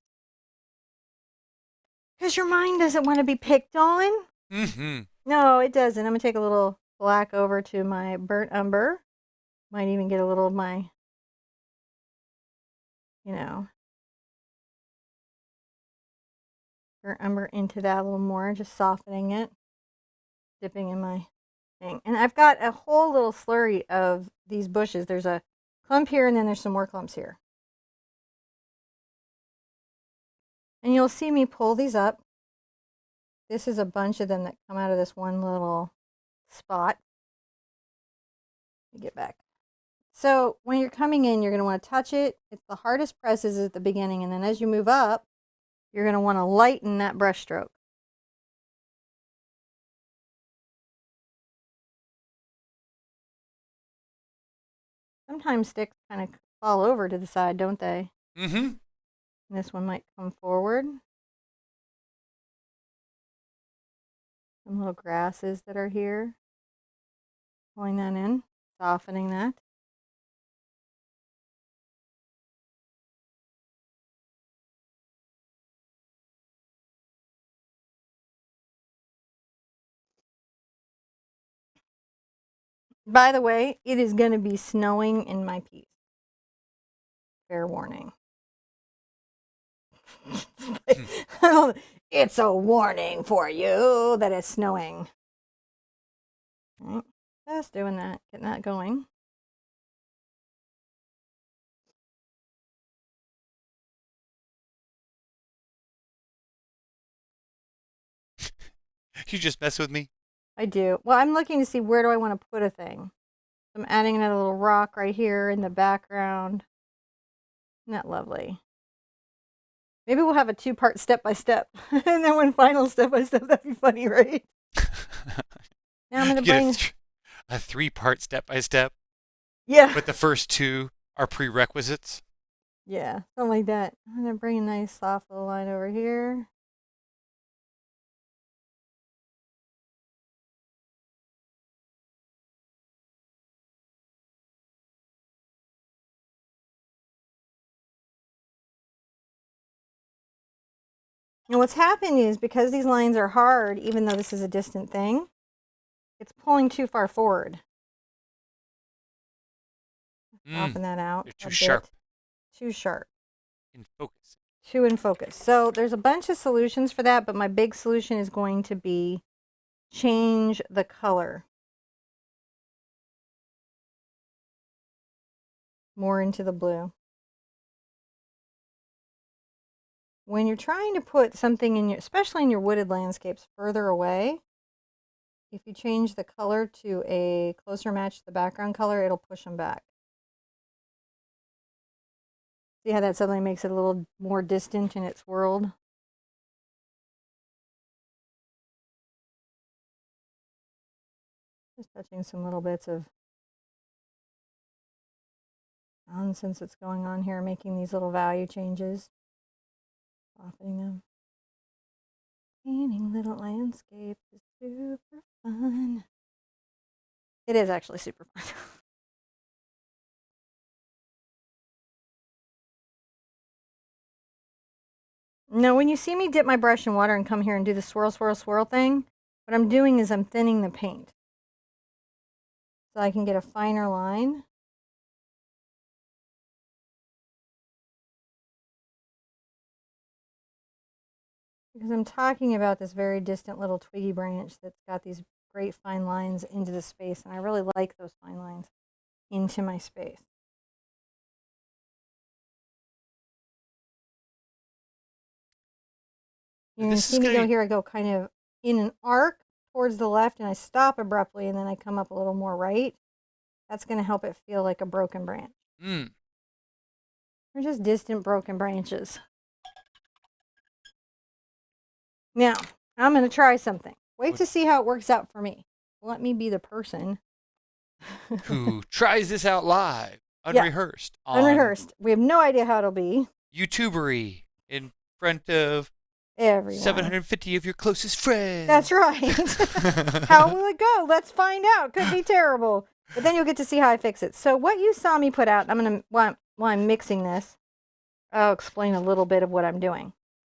Because your mind doesn't want to be picked on. hmm No, it doesn't. I'm going to take a little black over to my burnt umber. Might even get a little of my, you know, burnt umber into that a little more, just softening it, dipping in my thing. And I've got a whole little slurry of these bushes. There's a clump here, and then there's some more clumps here. And you'll see me pull these up. This is a bunch of them that come out of this one little spot. Let me get back. So when you're coming in, you're going to want to touch it. It's the hardest presses at the beginning, and then as you move up, you're going to want to lighten that brush stroke. Sometimes sticks kind of fall over to the side, don't they? hmm And this one might come forward. Some little grasses that are here. Pulling that in, softening that. By the way, it is going to be snowing in my piece. Fair warning. It's a warning for you that it's snowing. Right. Just doing that, getting that going. You just mess with me. I do. Well, I'm looking to see where do I want to put a thing. I'm adding another little rock right here in the background. Isn't that lovely? Maybe we'll have a two-part step-by-step. And then one final step-by-step. That'd be funny, right? Now I'm going to You get bring... a three-part step-by-step, Yeah. but the first two are prerequisites. Yeah, something like that. I'm going to bring a nice soft little line over here. And what's happening is because these lines are hard, even though this is a distant thing, it's pulling too far forward. Soften that out They're a too bit. sharp Too sharp. in focus. Too in focus. So there's a bunch of solutions for that, but my big solution is going to be change the color more into the blue. When you're trying to put something in your, especially in your wooded landscapes further away, if you change the color to a closer match to the background color, it'll push them back. See how that suddenly makes it a little more distant in its world? Just touching some little bits of nonsense that's going on here, making these little value changes, softening them. Painting little landscape is super fun. It is actually super fun. Now, when you see me dip my brush in water and come here and do the swirl, swirl, swirl thing, what I'm doing is I'm thinning the paint. So I can get a finer line. Because I'm talking about this very distant little twiggy branch that's got these great fine lines into the space, and I really like those fine lines into my space. You can see me go here, I go kind of in an arc towards the left, and I stop abruptly, and then I come up a little more right. That's going to help it feel like a broken branch. They're just distant broken branches. Now, I'm going to try something. Wait to see how it works out for me. Let me be the person who tries this out live, unrehearsed. Yeah, unrehearsed. We have no idea how it'll be. YouTubery in front of everyone. 750 of your closest friends. That's right. How will it go? Let's find out. Could be terrible. But then you'll get to see how I fix it. So what you saw me put out, I'm going to, while I'm mixing this, I'll explain a little bit of what I'm doing.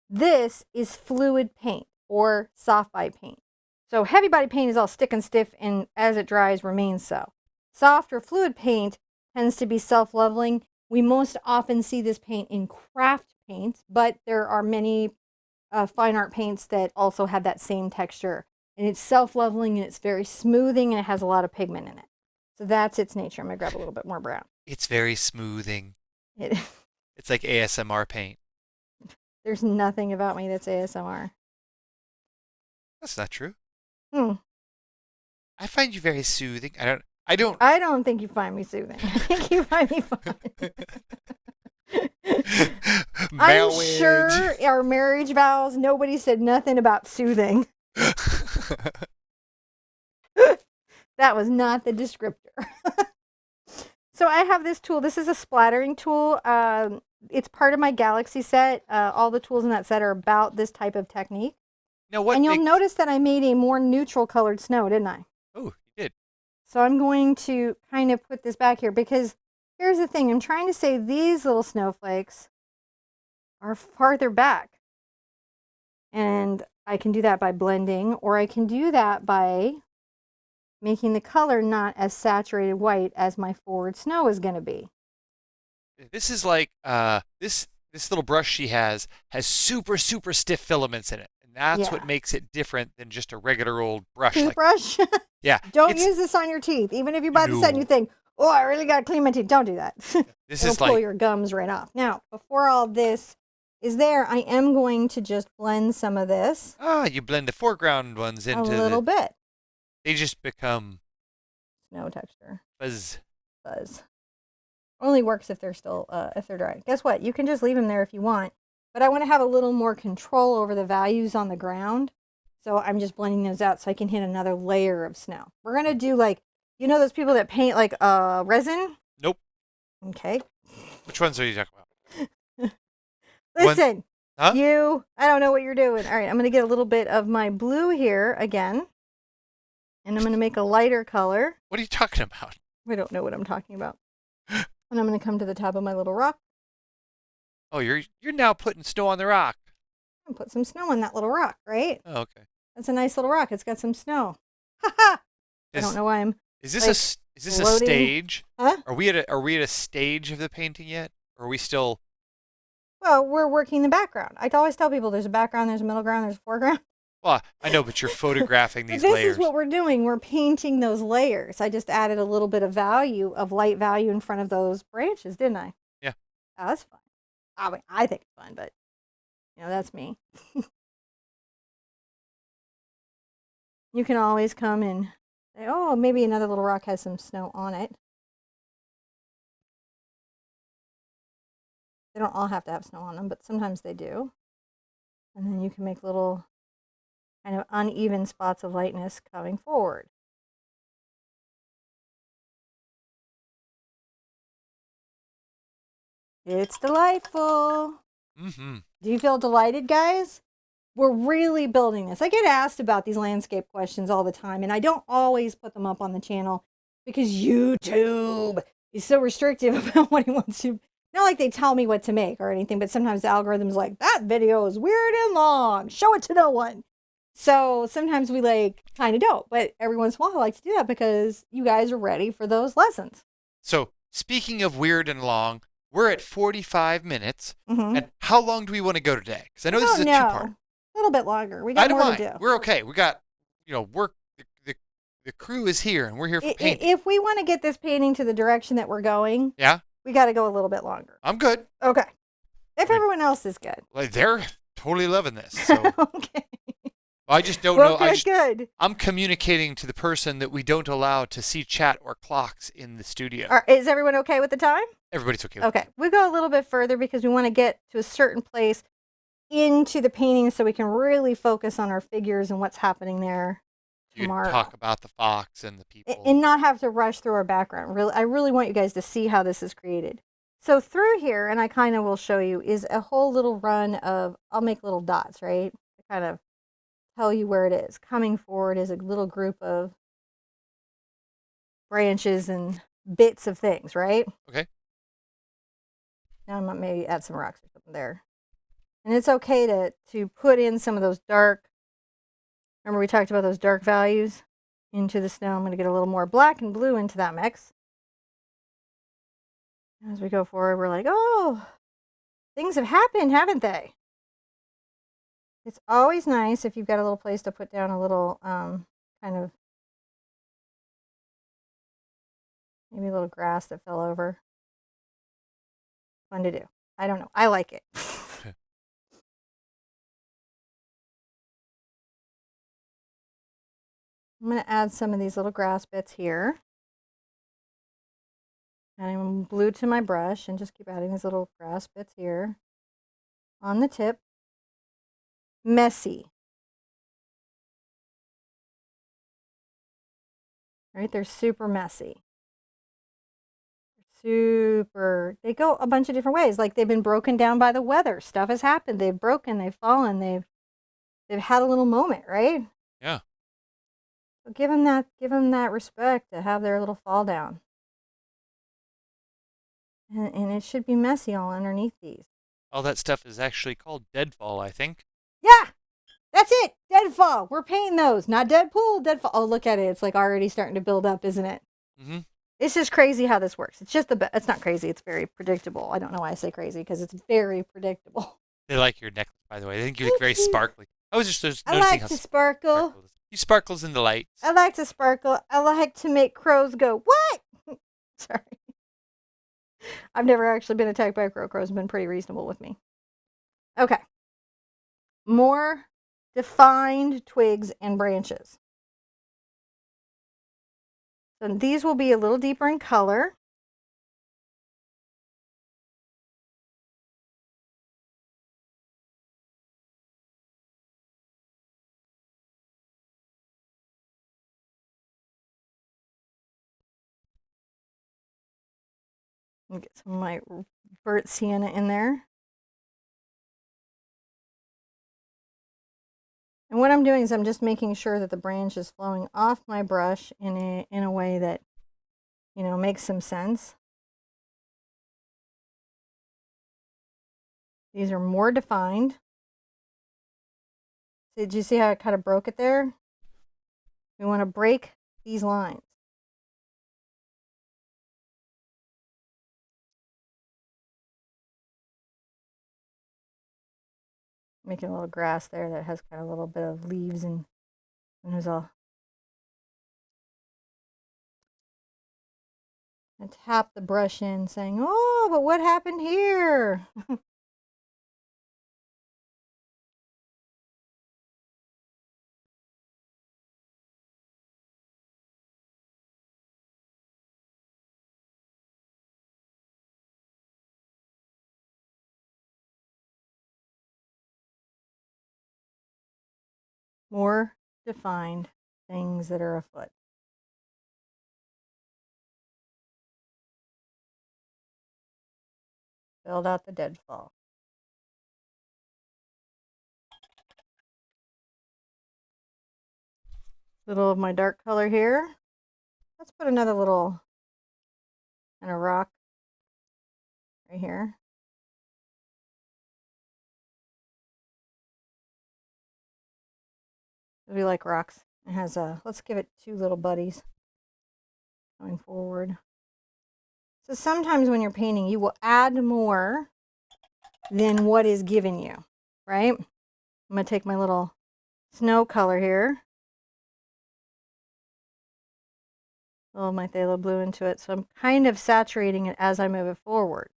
This is fluid paint or soft bite paint. So heavy body paint is all stick and stiff, and as it dries, remains so. Soft or fluid paint tends to be self-leveling. We most often see this paint in craft paints, but there are many fine art paints that also have that same texture. And it's self-leveling, and it's very smoothing, and it has a lot of pigment in it. So that's its nature. I'm going to grab a little bit more brown. It's very smoothing. It's like ASMR paint. There's nothing about me that's ASMR. That's not true. I find you very soothing. I don't think you find me soothing. I think you find me fun. I'm sure our marriage vows, nobody said nothing about soothing. That was not the descriptor. So I have this tool. This is a splattering tool. It's part of my Galaxy set. All the tools in that set are about this type of technique. Now, and you'll notice that I made a more neutral colored snow, didn't I? Oh, you did. So I'm going to kind of put this back here because here's the thing. I'm trying to say these little snowflakes are farther back. And I can do that by blending, or I can do that by making the color not as saturated white as my forward snow is going to be. This is like this little brush she has super stiff filaments in it, and that's what makes it different than just a regular old brush. Toothbrush? Yeah. Don't use this on your teeth, even if you buy the set and you think, oh, I really got to clean my teeth. Don't do that. It'll pull your gums right off. Now, before all this is there, I am going to just blend some of this. You blend the foreground ones into a little bit. They just become snow texture. Fuzz. Only works if they're still if they're dry. Guess what? You can just leave them there if you want, but I want to have a little more control over the values on the ground. So I'm just blending those out so I can hit another layer of snow. We're gonna do like, you know, those people that paint like resin? Nope. Okay. Which ones are you talking about? Listen, I don't know what you're doing. All right, I'm gonna get a little bit of my blue here again. And I'm going to make a lighter color. What are you talking about? I don't know what I'm talking about. And I'm going to come to the top of my little rock. Oh, you're now putting snow on the rock. I'm going to put some snow on that little rock, right? Oh, okay. That's a nice little rock. It's got some snow. Ha ha! I don't know why I'm. Is this a stage? Huh? Are we at a stage of the painting yet? Or are we still? Well, we're working the background. I always tell people there's a background, there's a middle ground, there's a foreground. Well, I know, but you're photographing these layers. This is what we're doing. We're painting those layers. I just added a little bit of light value in front of those branches, didn't I? Yeah. Oh, that's fun. I mean, I think it's fun, but, you know, that's me. You can always come and say, oh, maybe another little rock has some snow on it. They don't all have to have snow on them, but sometimes they do. And then you can make little kind of uneven spots of lightness coming forward. It's delightful. Mm-hmm. Do you feel delighted, guys? We're really building this. I get asked about these landscape questions all the time, and I don't always put them up on the channel because YouTube is so restrictive about what he wants to. Not like they tell me what to make or anything, but sometimes the algorithm's like, that video is weird and long. Show it to no one. So sometimes we like kind of don't, but every once in a while I like to do that because you guys are ready for those lessons. So, speaking of weird and long, we're at 45 minutes. Mm-hmm. And how long do we want to go today? Because I know this is a two-part. A little bit longer. We I got don't more mind. to do. We're okay. We got, work. The crew is here, and we're here for painting. If we want to get this painting to the direction that we're going, Yeah, we got to go a little bit longer. I'm good. Okay. If everyone else is good. Like they're totally loving this. So. Okay. I just don't know. Good. I'm communicating to the person that we don't allow to see chat or clocks in the studio. Is everyone okay with the time? Everybody's okay. Okay. We go a little bit further because we want to get to a certain place into the painting so we can really focus on our figures and what's happening there tomorrow. You talk about the fox and the people. And not have to rush through our background. I really want you guys to see how this is created. So through here, and I kind of will show you, is a whole little run of, I'll make little dots, right? To kind of tell you where it is. Coming forward is a little group of branches and bits of things, right? Okay. Now I might maybe add some rocks or something there. And it's okay to put in some of those dark, remember we talked about those dark values into the snow. I'm going to get a little more black and blue into that mix. As we go forward, we're like, oh, things have happened, haven't they? It's always nice if you've got a little place to put down a little kind of, maybe a little grass that fell over. Fun to do. I don't know. I like it. I'm going to add some of these little grass bits here. And I'm blue to my brush and just keep adding these little grass bits here on the tip. Messy. Right? They're super messy. They go a bunch of different ways. Like they've been broken down by the weather. Stuff has happened. They've broken, they've fallen, they've had a little moment, right? Yeah. So give them that respect to have their little fall down. And it should be messy all underneath these. All that stuff is actually called deadfall, I think. Yeah, that's it. Deadfall. We're painting those. Not Deadpool, deadfall. Oh, look at it. It's like already starting to build up, isn't it? Mm-hmm. It's just crazy how this works. It's just it's not crazy. It's very predictable. I don't know why I say crazy because it's very predictable. They like your necklace, by the way. I think you look very sparkly. I was just noticing I like to sparkle. You sparkles in the light. I like to sparkle. I like to make crows go, what? Sorry. I've never actually been attacked by a crow. Crows have been pretty reasonable with me. Okay. More defined twigs and branches. So these will be a little deeper in color. Get some of my burnt sienna in there. And what I'm doing is I'm just making sure that the branch is flowing off my brush in a way that, makes some sense. These are more defined. Did you see how I kind of broke it there? We want to break these lines. Making a little grass there that has kind of a little bit of leaves and there's a. And tap the brush in saying, oh, but what happened here? More defined things that are afoot. Build out the deadfall. Little of my dark color here. Let's put another little kind of rock right here. We like rocks. It has a, let's give it 2 little buddies going forward. So sometimes when you're painting, you will add more than what is given you, right? I'm going to take my little snow color here. A little of my phthalo blue into it. So I'm kind of saturating it as I move it forward.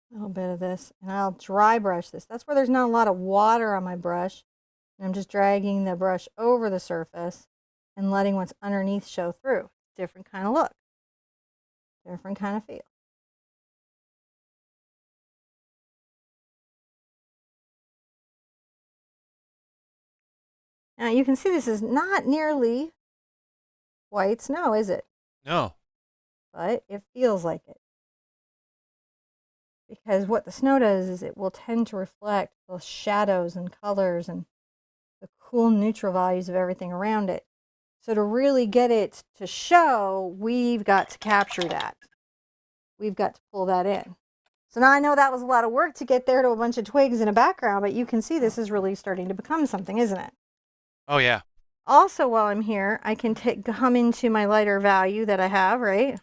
A little bit of this, and I'll dry brush this. That's where there's not a lot of water on my brush. And I'm just dragging the brush over the surface and letting what's underneath show through. Different kind of look. Different kind of feel. Now you can see this is not nearly white snow, is it? No. But it feels like it. Because what the snow does is it will tend to reflect the shadows and colors and the cool neutral values of everything around it. So to really get it to show, we've got to capture that. We've got to pull that in. So now I know that was a lot of work to get there to a bunch of twigs in a background, but you can see this is really starting to become something, isn't it? Oh, yeah. Also, while I'm here, I can come into my lighter value that I have, right?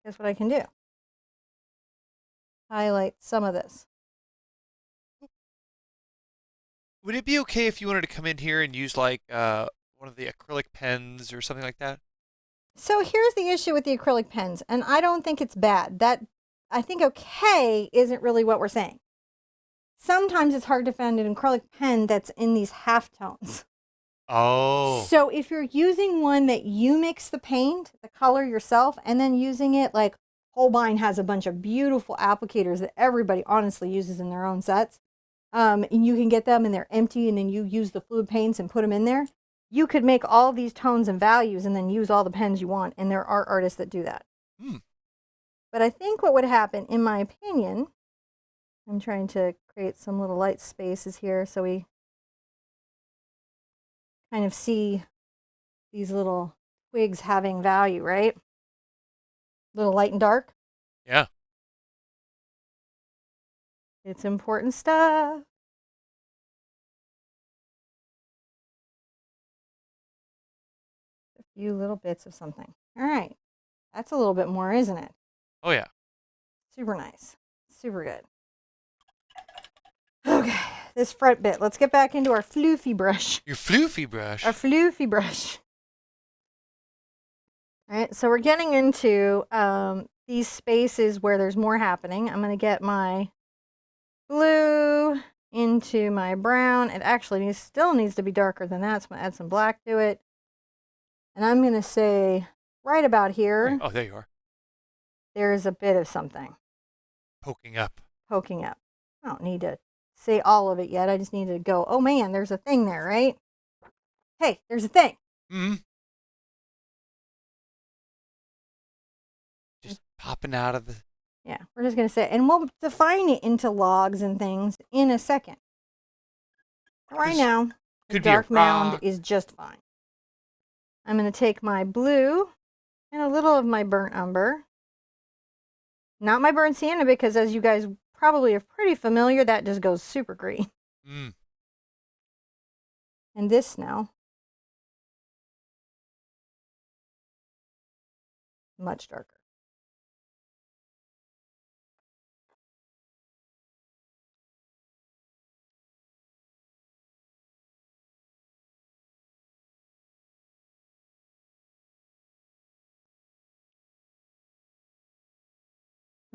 Guess what I can do? Highlight some of this. Would it be okay if you wanted to come in here and use like one of the acrylic pens or something like that? So here's the issue with the acrylic pens, and I don't think it's bad. That I think okay isn't really what we're saying. Sometimes it's hard to find an acrylic pen that's in these halftones. Oh. So if you're using one that you mix the paint, the color yourself, and then using it, like Holbein has a bunch of beautiful applicators that everybody honestly uses in their own sets. And you can get them and they're empty, and then you use the fluid paints and put them in there. You could make all these tones and values and then use all the pens you want, and there are artists that do that. But I think what would happen, in my opinion, I'm trying to create some little light spaces here so we kind of see these little twigs having value, right? Little light and dark. Yeah. It's important stuff. A few little bits of something. All right. That's a little bit more, isn't it? Oh, yeah. Super nice. Super good. Okay, this front bit. Let's get back into our floofy brush. Your floofy brush. Our floofy brush. All right, so we're getting into these spaces where there's more happening. I'm going to get my blue into my brown. It actually still needs to be darker than that, so I'm going to add some black to it. And I'm going to say right about here. Oh, there you are. There's a bit of something. Poking up. Poking up. I don't need to say all of it yet. I just need to go, oh man, there's a thing there, right? Hey, there's a thing. Mm-hmm. Just popping out of the... Yeah, we're just going to say, and we'll define it into logs and things in a second. Right now, the dark mound is just fine. I'm going to take my blue and a little of my burnt umber. Not my burnt sienna, because as you guys probably are pretty familiar, that just goes super green. And this now, much darker.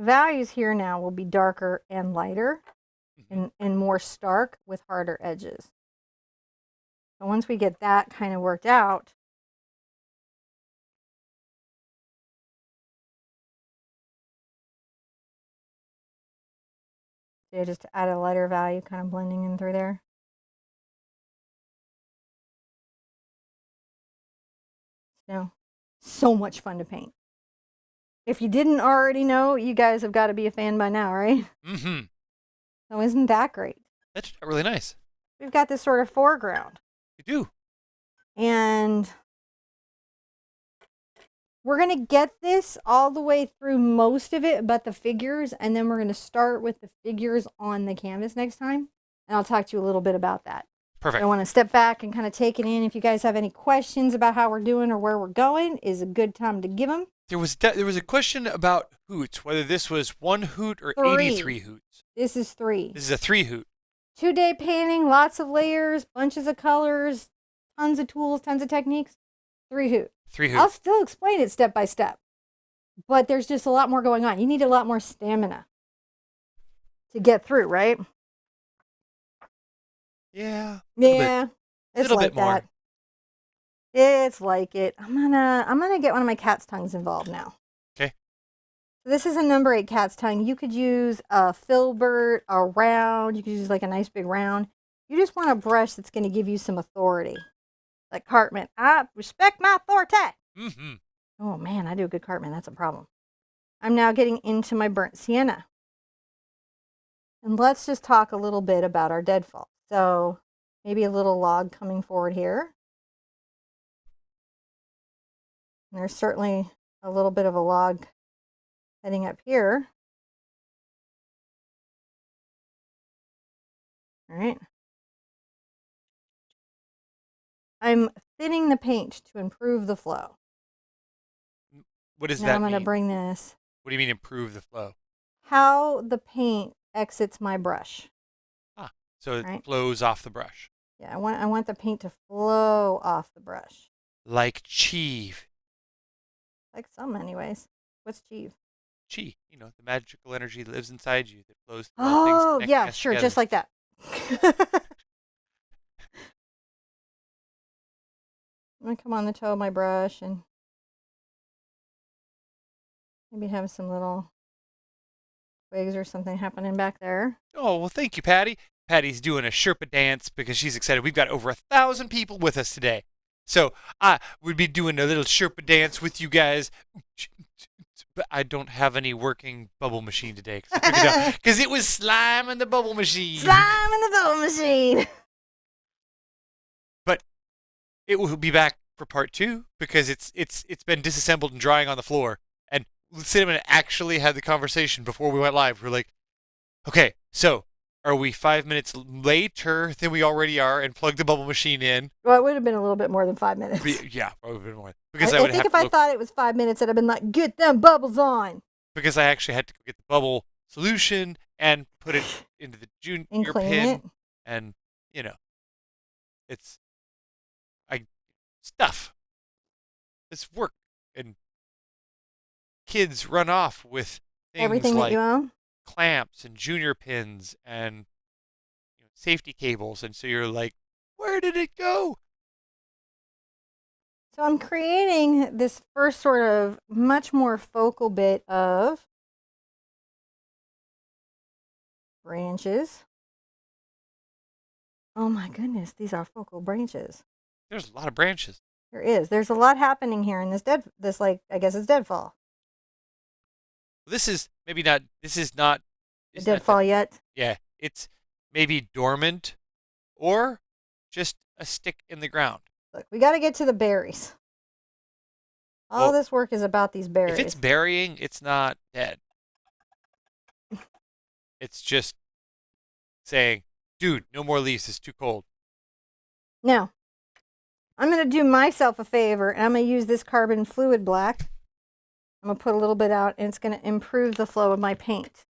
Values here now will be darker and lighter and more stark with harder edges. So once we get that kind of worked out, yeah, just to add a lighter value, kind of blending in through there. No, so much fun to paint. If you didn't already know, you guys have got to be a fan by now, right? Mm-hmm. So isn't that great? That's really nice. We've got this sort of foreground. You do. And we're going to get this all the way through most of it, but the figures, and then we're going to start with the figures on the canvas next time. And I'll talk to you a little bit about that. Perfect. I want to step back and kind of take it in. If you guys have any questions about how we're doing or where we're going, is a good time to give them. There was a question about hoots, whether this was 1 hoot or 3. 83 hoots. This is 3. This is a 3 hoot. 2-day painting, lots of layers, bunches of colors, tons of tools, tons of techniques. 3 hoot. 3 hoot. I'll still explain it step by step, but there's just a lot more going on. You need a lot more stamina to get through, right? Yeah. Yeah, it's little like bit more. that. It's like it. I'm gonna get one of my cat's tongues involved now. Okay. So this is a number 8 cat's tongue. You could use a filbert, a round. You could use like a nice big round. You just want a brush that's going to give you some authority. Like Cartman, I respect my authority. Mm-hmm. Oh man, I do a good Cartman. That's a problem. I'm now getting into my burnt sienna. And let's just talk a little bit about our deadfall. So maybe a little log coming forward here. And there's certainly a little bit of a log heading up here. All right. I'm thinning the paint to improve the flow. What does Now that I'm mean? going to bring this. What do you mean improve the flow? How the paint exits my brush. Ah, so it Right. flows off the brush. Yeah, I want the paint to flow off the brush. Like Chieve. Like some anyways. What's Chieve? Chi, the magical energy that lives inside you that flows through all Oh, things. yeah, sure, just like that. I'm going to come on the toe of my brush and maybe have some little twigs or something happening back there. Oh, well, thank you, Patty. Patty's doing a Sherpa dance because she's excited. We've got over 1,000 people with us today. So I would be doing a little Sherpa dance with you guys. But I don't have any working bubble machine today because it was slime in the bubble machine. Slime in the bubble machine. But it will be back for part 2 because it's been disassembled and drying on the floor. And Cinnamon actually had the conversation before we went live. We're like, okay, so are we 5 minutes later than we already are and plug the bubble machine in? Well, it would have been a little bit more than 5 minutes. Yeah, probably a bit more. Because I think if I thought it was 5 minutes, I'd have been like, get them bubbles on. Because I actually had to go get the bubble solution and put it into the junior pin. And, it's stuff. It's work. And kids run off with things everything like that you own. Clamps and junior pins and safety cables. And so you're like, where did it go? So I'm creating this first sort of much more focal bit of branches. Oh my goodness, these are focal branches. There's a lot of branches. There is. There's a lot happening here in this I guess it's deadfall. This is maybe not, Deadfall yet? Yeah, it's maybe dormant or just a stick in the ground. Look, we got to get to the berries. All this work is about these berries. If it's burying, it's not dead. It's just saying, dude, no more leaves. It's too cold. Now, I'm going to do myself a favor, and I'm going to use this carbon fluid black. I'm going to put a little bit out, and it's going to improve the flow of my paint.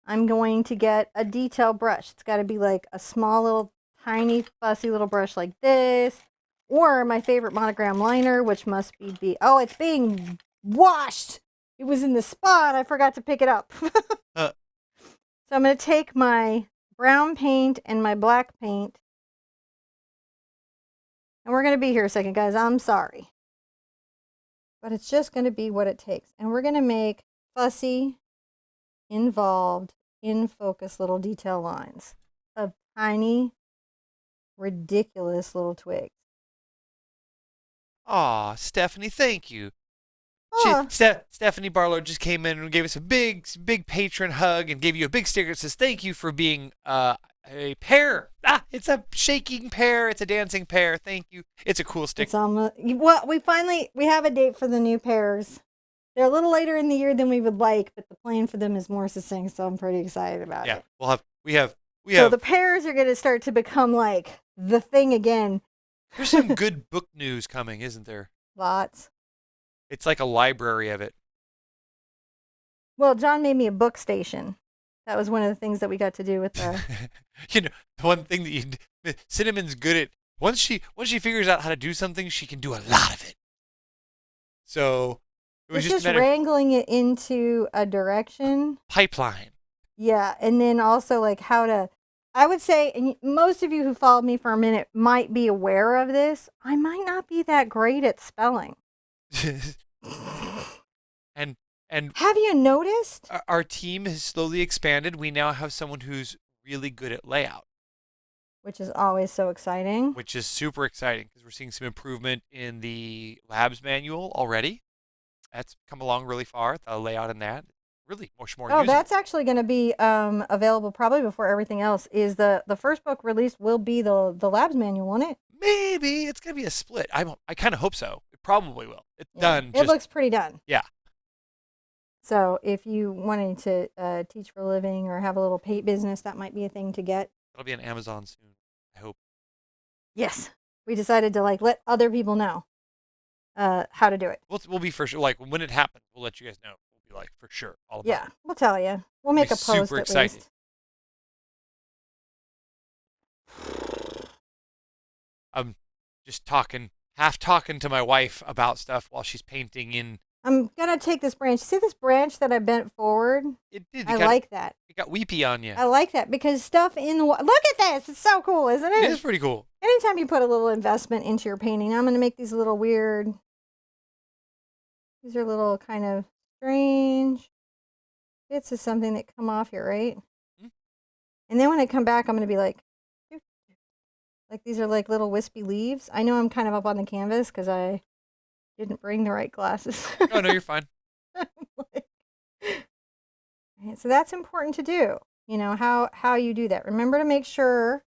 I'm going to get a detail brush. It's got to be like a small little tiny fussy little brush like this, or my favorite monogram liner, which must be oh, it's being washed. It was in the spot. I forgot to pick it up. So I'm going to take my brown paint and my black paint And we're going to be here a second, guys. I'm sorry. But it's just going to be what it takes. And we're going to make fussy, involved, in focus little detail lines of tiny, ridiculous little twigs. Aw, Stephanie, thank you. Oh, Stephanie Barlow just came in and gave us a big patron hug and gave you a big sticker that says thank you for being a pear. It's a shaking pear. It's a dancing pear. Thank you. It's a cool sticker. it's almost, well, we have a date for the new pears. They're a little later in the year than we would like, but the plan for them is more succinct, so I'm pretty excited about it. We have. So the pears are going to start to become like the thing again. There's some good book news coming, isn't there? Lots. It's like a library of it. Well, John made me a book station. That was one of the things that we got to do with the. You know, the one thing that Cinnamon's good at. Once she figures out how to do something, she can do a lot of it. So it was just wrangling it into a direction. Pipeline. Yeah, and then also like how to. I would say, and most of you who followed me for a minute might be aware of this. I might not be that great at spelling. and have you noticed? Our team has slowly expanded. We now have someone who's really good at layout, which is always so exciting. Which is super exciting because we're seeing some improvement in the labs manual already. That's come along really far. The layout in that really much more. Oh, usable. That's actually going to be available probably before everything else. Is the first book released will be the labs manual, won't it? Maybe it's going to be a split. I kind of hope so. It probably will. It's done. It looks pretty done. Yeah. So if you wanted to teach for a living or have a little paint business, that might be a thing to get. It'll be on Amazon soon, I hope. Yes. We decided to like let other people know how to do it. We'll be for sure. Like when it happens, we'll let you guys know. We'll be like for sure all about it. We'll tell you. We'll make a post super at excited. least. I'm just half talking to my wife about stuff while she's painting in. I'm going to take this branch. See this branch that I bent forward? It did. I like that. It got weepy on you. I like that because stuff in the water. Look at this. It's so cool, isn't it? It is pretty cool. Anytime you put a little investment into your painting, I'm going to make these little weird. These are little kind of strange bits of something that come off here, right? Mm-hmm. And then when I come back, I'm going to be like these are like little wispy leaves. I know I'm kind of up on the canvas because I didn't bring the right glasses. Oh, no, you're fine. So that's important to do. You know, how you do that. Remember to make sure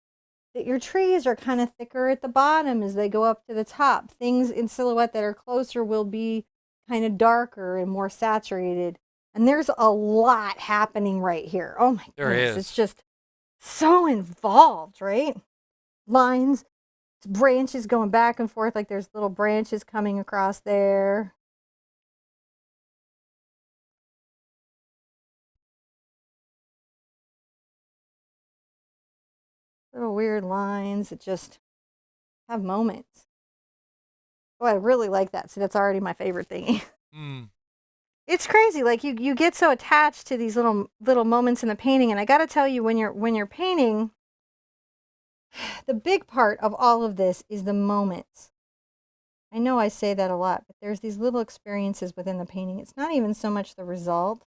that your trees are kind of thicker at the bottom as they go up to the top. Things in silhouette that are closer will be kind of darker and more saturated. And there's a lot happening right here. Oh my goodness. It's just so involved, right? Lines, branches going back and forth, like there's little branches coming across there. Little weird lines that just have moments. Oh, I really like that. See, that's already my favorite thingy. It's crazy. Like you get so attached to these little moments in the painting, and I got to tell you, when you're painting, the big part of all of this is the moments. I know I say that a lot, but there's these little experiences within the painting. It's not even so much the result,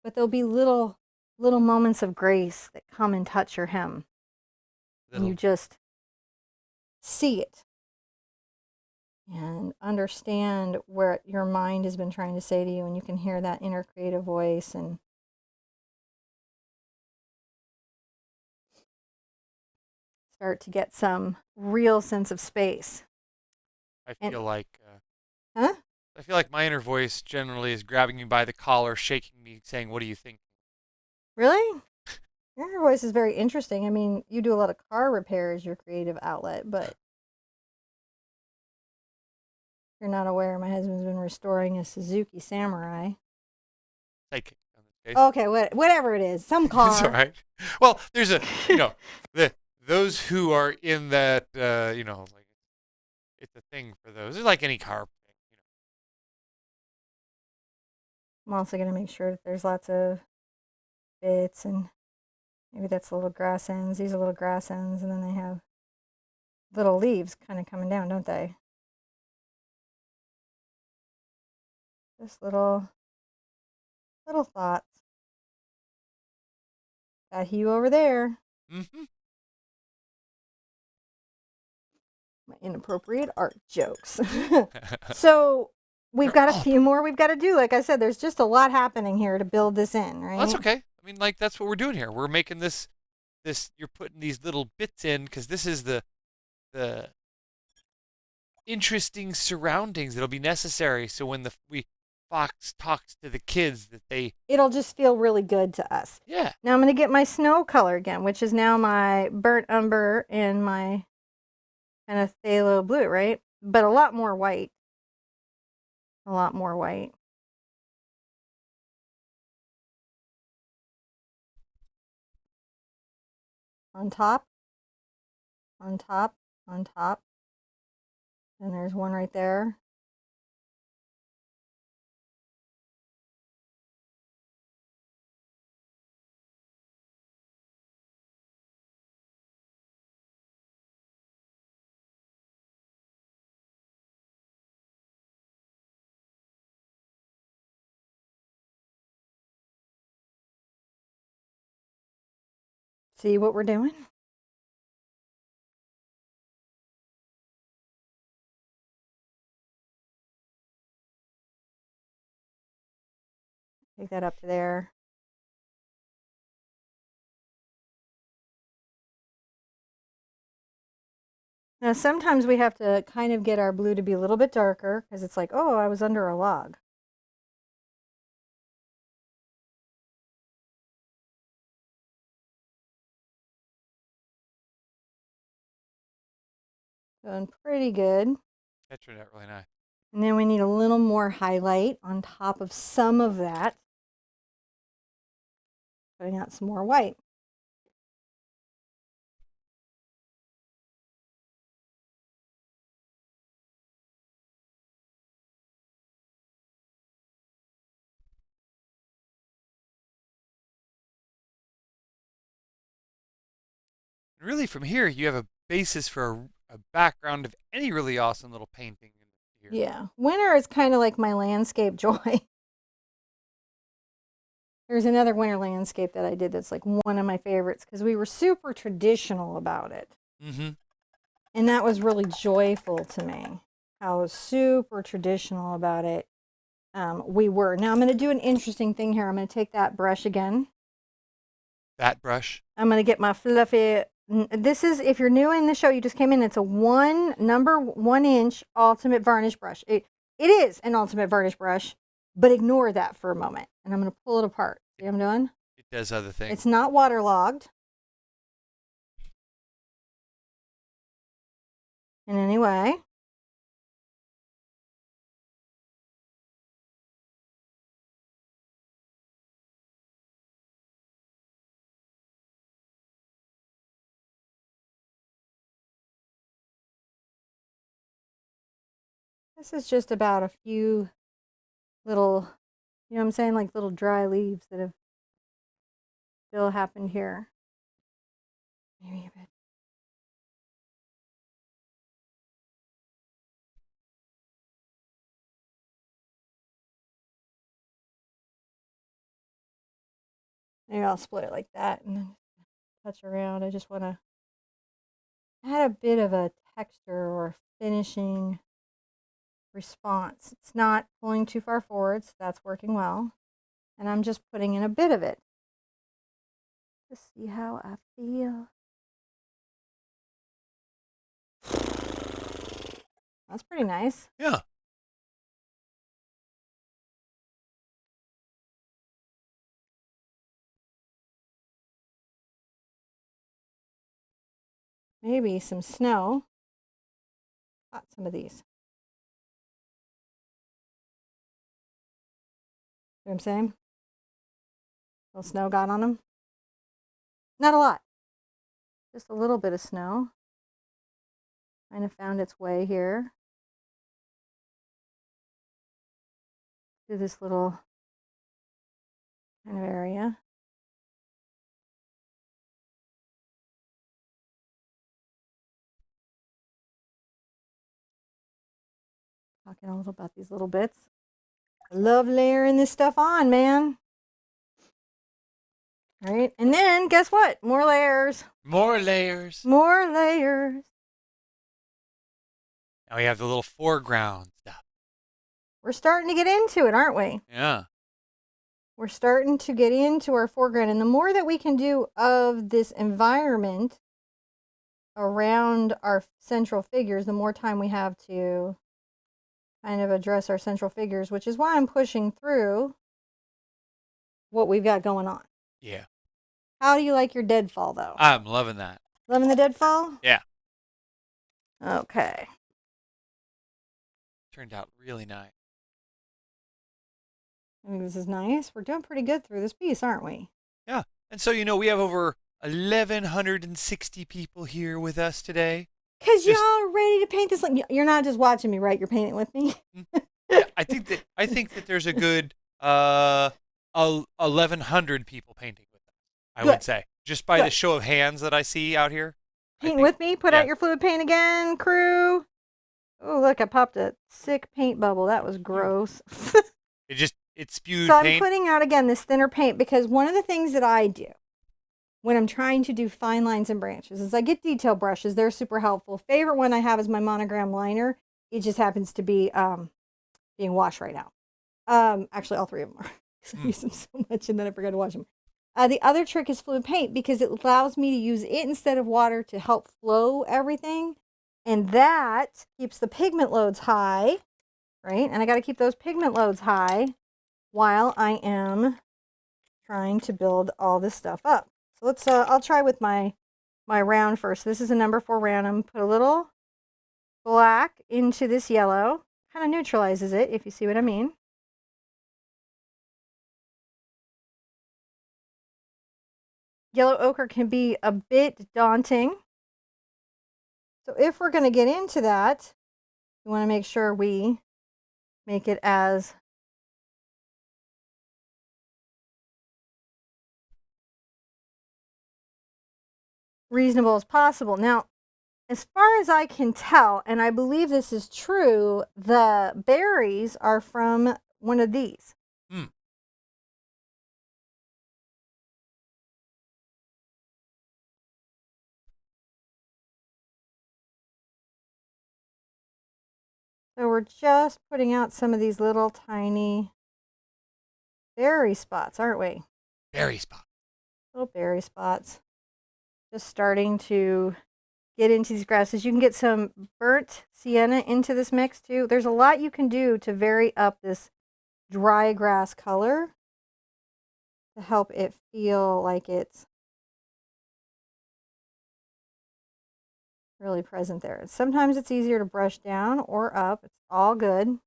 but there'll be little moments of grace that come and touch your hem. And you just see it and understand where your mind has been trying to say to you, and you can hear that inner creative voice and start to get some real sense of space. I feel like my inner voice generally is grabbing me by the collar, shaking me, saying, "What do you think?" Really? Your voice is very interesting. I mean, you do a lot of car repair as your creative outlet, but you're not aware, my husband's been restoring a Suzuki Samurai. Psychic on this case. Okay, whatever it is, some car. It's all right. Well, there's those who are in that, like it's a thing for those. It's like any car thing, I'm also going to make sure that there's lots of bits, and maybe that's little grass ends. These are little grass ends, and then they have little leaves kind of coming down, don't they? Just little thoughts. Got you over there. Mm-hmm. My inappropriate art jokes. So we've got a few more we've got to do. Like I said, there's just a lot happening here to build this in, right? Well, that's okay. I mean, like, that's what we're doing here. We're making this, you're putting these little bits in because this is the interesting surroundings that'll be necessary. So when Fox talks to the kids, that it'll just feel really good to us. Yeah. Now I'm going to get my snow color again, which is now my burnt umber and my kind of phthalo blue, right? But a lot more white. A lot more white. On top, on top, on top. And there's one right there. See what we're doing? Take that up to there. Now, sometimes we have to kind of get our blue to be a little bit darker because it's like, oh, I was under a log. Doing pretty good. That turned out really nice. And then we need a little more highlight on top of some of that. Putting out some more white. Really, from here, you have a basis for a background of any really awesome little painting here. Yeah. Winter is kind of like my landscape joy. There's another winter landscape that I did that's like one of my favorites because we were super traditional about it. Mm-hmm. And that was really joyful to me. I was super traditional about it. We were. Now I'm going to do an interesting thing here. I'm going to take that brush again. That brush? I'm going to get my fluffy. This is, if you're new in the show, you just came in, it's a number 1 inch ultimate varnish brush. It is an ultimate varnish brush, but ignore that for a moment. And I'm going to pull it apart. See what I'm doing? It does other things. It's not waterlogged in any way. This is just about a few little, you know what I'm saying, like little dry leaves that have still happened here. Maybe a bit. Maybe I'll split it like that and then touch around. I just want to add a bit of a texture or finishing response. It's not pulling too far forward, so that's working well. And I'm just putting in a bit of it to see how I feel. That's pretty nice. Yeah. Maybe some snow. Got some of these. You know what I'm saying? A little snow got on them. Not a lot. Just a little bit of snow. Kind of found its way here to this little kind of area. Talking a little about these little bits. I love layering this stuff on, man. All right, and then guess what? More layers. More layers. More layers. Now we have the little foreground stuff. We're starting to get into it, aren't we? Yeah. We're starting to get into our foreground. And the more that we can do of this environment around our central figures, the more time we have to kind of address our central figures, which is why I'm pushing through what we've got going on. Yeah. How do you like your deadfall, though? I'm loving that. Loving the deadfall? Yeah. Okay. Turned out really nice. I think this is nice. We're doing pretty good through this piece, aren't we? Yeah. And so, we have over 1,160 people here with us today. Because y'all are ready to paint this. You're not just watching me, right? You're painting with me. Yeah, I think that there's a good 1,100 people painting with us. I would say, just by the show of hands that I see out here. Paint with me. Put out your fluid paint again, crew. Oh, look! I popped a sick paint bubble. That was gross. It spewed so paint. I'm putting out again this thinner paint because one of the things that I do when I'm trying to do fine lines and branches is I get detail brushes. They're super helpful. Favorite one I have is my monogram liner. It just happens to be being washed right now. Actually, all three of them are. I use them so much and then I forgot to wash them. The other trick is fluid paint because it allows me to use it instead of water to help flow everything. And that keeps the pigment loads high, right? And I got to keep those pigment loads high while I am trying to build all this stuff up. So let's, I'll try with my round first. This is a number 4 round. I'm going to put a little black into this yellow. Kind of neutralizes it, if you see what I mean. Yellow ochre can be a bit daunting. So if we're going to get into that, we want to make sure we make it as reasonable as possible. Now, as far as I can tell, and I believe this is true, the berries are from one of these. So we're just putting out some of these little tiny berry spots, aren't we? Berry spot. Little berry spots. Just starting to get into these grasses. You can get some burnt sienna into this mix too. There's a lot you can do to vary up this dry grass color to help it feel like it's really present there. Sometimes it's easier to brush down or up. It's all good.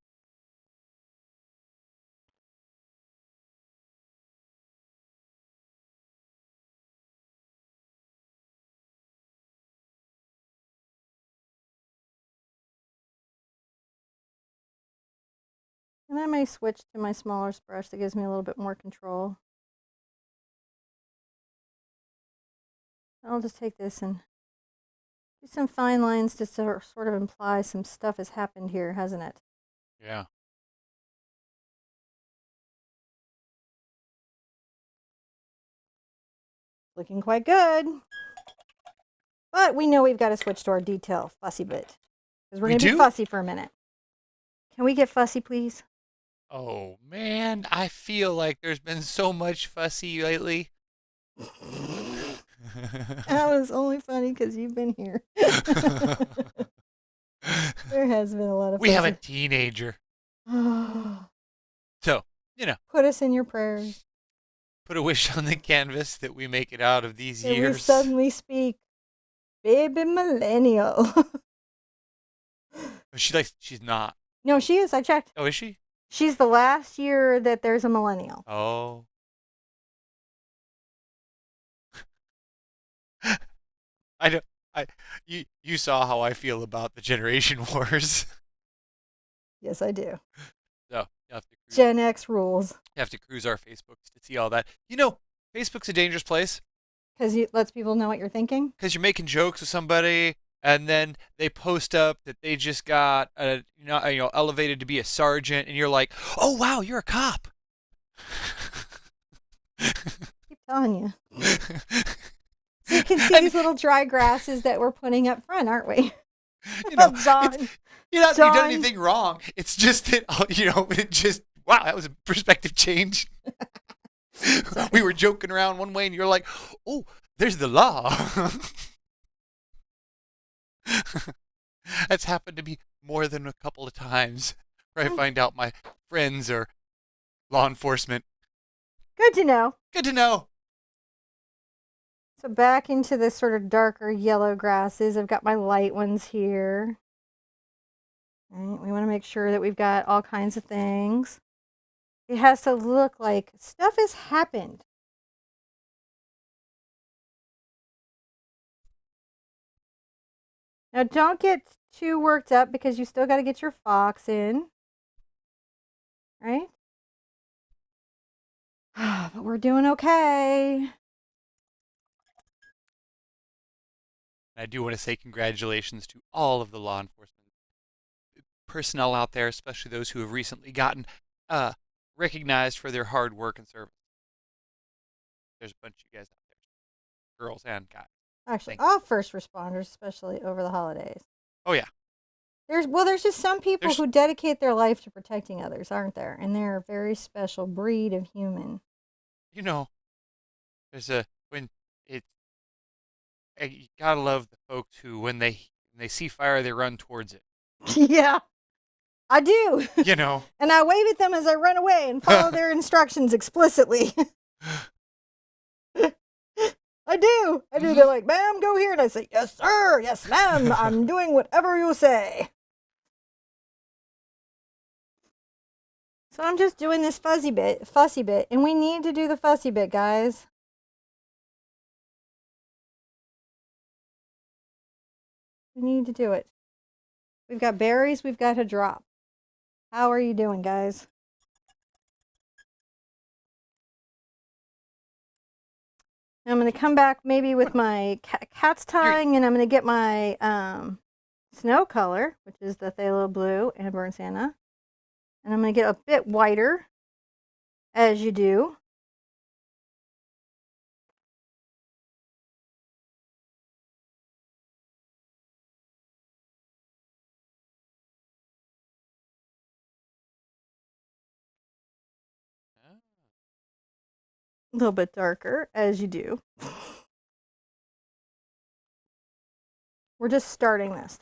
And I may switch to my smaller brush that gives me a little bit more control. I'll just take this and do some fine lines to sort of imply some stuff has happened here, hasn't it? Yeah. Looking quite good. But we know we've got to switch to our detail fussy bit. Because we're going to be fussy for a minute. Can we get fussy, please? Oh, man. I feel like there's been so much fussy lately. That was only funny because you've been here. There has been a lot of fussy. We have a teenager. So, Put us in your prayers. Put a wish on the canvas that we make it out of these and years. We suddenly speak, baby millennial. She's not. No, she is. I checked. Oh, is she? She's the last year that there's a millennial. Oh. You saw how I feel about the generation wars. Yes, I do. So you have to Gen X rules. You have to cruise our Facebooks to see all that. Facebook's a dangerous place. Because it lets people know what you're thinking? Because you're making jokes with somebody, and then they post up that they just got elevated to be a sergeant, and you're like, oh wow, you're a cop. Keep telling you. So you can see And these little dry grasses that we're putting up front, aren't we? you know, John. you've done John. anything wrong. It's just that it just wow, that was a perspective change. We were joking around one way, and you're like, oh, there's the law. That's happened to me more than a couple of times where I find out my friends are law enforcement. Good to know. Good to know. So back into this sort of darker yellow grasses. I've got my light ones here. Right, we want to make sure that we've got all kinds of things. It has to look like stuff has happened. Now don't get too worked up because you still got to get your fox in. Right? But we're doing okay. I do want to say congratulations to all of the law enforcement personnel out there, especially those who have recently gotten recognized for their hard work and service. There's a bunch of you guys out there, girls and guys. Actually, all first responders, especially over the holidays. Oh yeah. There's just some people who dedicate their life to protecting others, aren't there? And they're a very special breed of human. You gotta love the folks who when they see fire they run towards it. Yeah, I do. And I wave at them as I run away and follow their instructions explicitly. I do. They're like, ma'am, go here. And I say, yes, sir. Yes, ma'am. I'm doing whatever you say. So I'm just doing this fussy bit. And we need to do the fussy bit, guys. We need to do it. We've got berries. We've got to drop. How are you doing, guys? I'm going to come back maybe with my cat's tying, and I'm going to get my snow color, which is the phthalo blue and burnt sienna. And I'm going to get a bit whiter, as you do. A little bit darker, as you do. We're just starting this.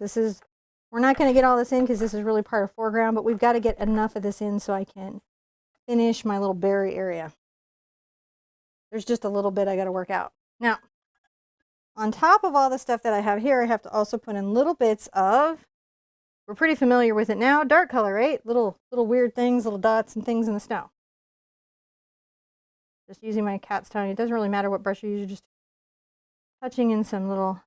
We're not going to get all this in because this is really part of foreground, but we've got to get enough of this in so I can finish my little berry area. There's just a little bit I got to work out. Now, on top of all the stuff that I have here, I have to also put in little bits of, we're pretty familiar with it now, dark color, right? Little weird things, little dots and things in the snow. Just using my cat's tongue. It doesn't really matter what brush you use, you're just touching in some little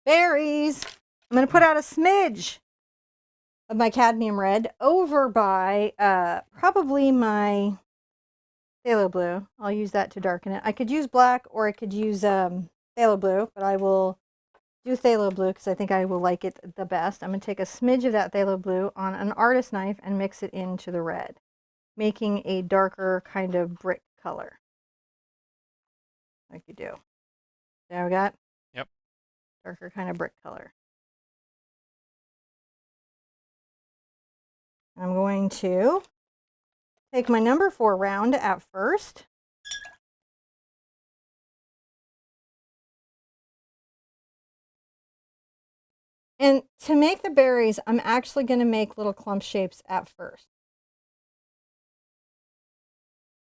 berries. I'm going to put out a smidge of my cadmium red over by probably my phthalo blue. I'll use that to darken it. I could use black or I could use phthalo blue, but I will do phthalo blue because I think I will like it the best. I'm going to take a smidge of that phthalo blue on an artist knife and mix it into the red, making a darker kind of brick color. Like you do. There we got? Yep. Darker kind of brick color. I'm going to take my number 4 round at first. And to make the berries, I'm actually going to make little clump shapes at first.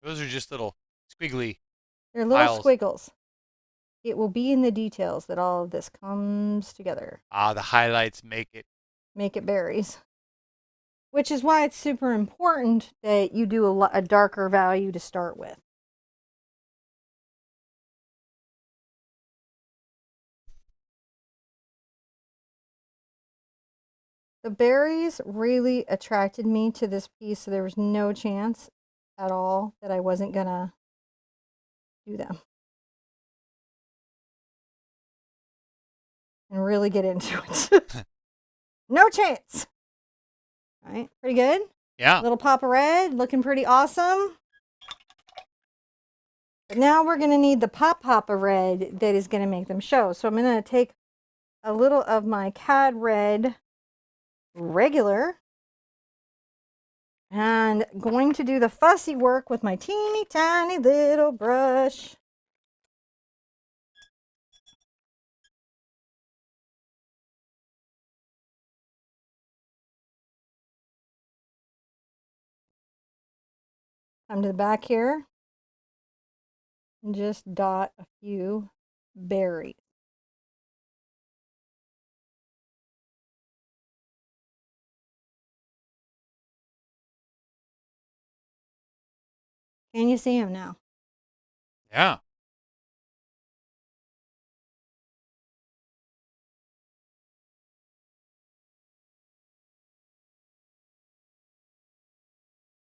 Those are just little squiggly. They're little piles. squiggles. It will be in the details that all of this comes together. The highlights make it berries. which is why it's super important that you do a darker value to start with. The berries really attracted me to this piece, so there was no chance at all that I wasn't gonna do them and really get into it. No chance. All right, pretty good. Yeah. Little pop of red, looking pretty awesome. But now we're gonna need the pop of red that is gonna make them show. So I'm gonna take a little of my Cad Red regular and going to do the fussy work with my teeny tiny little brush. Come to the back here and just dot a few berries. Can you see them now? Yeah.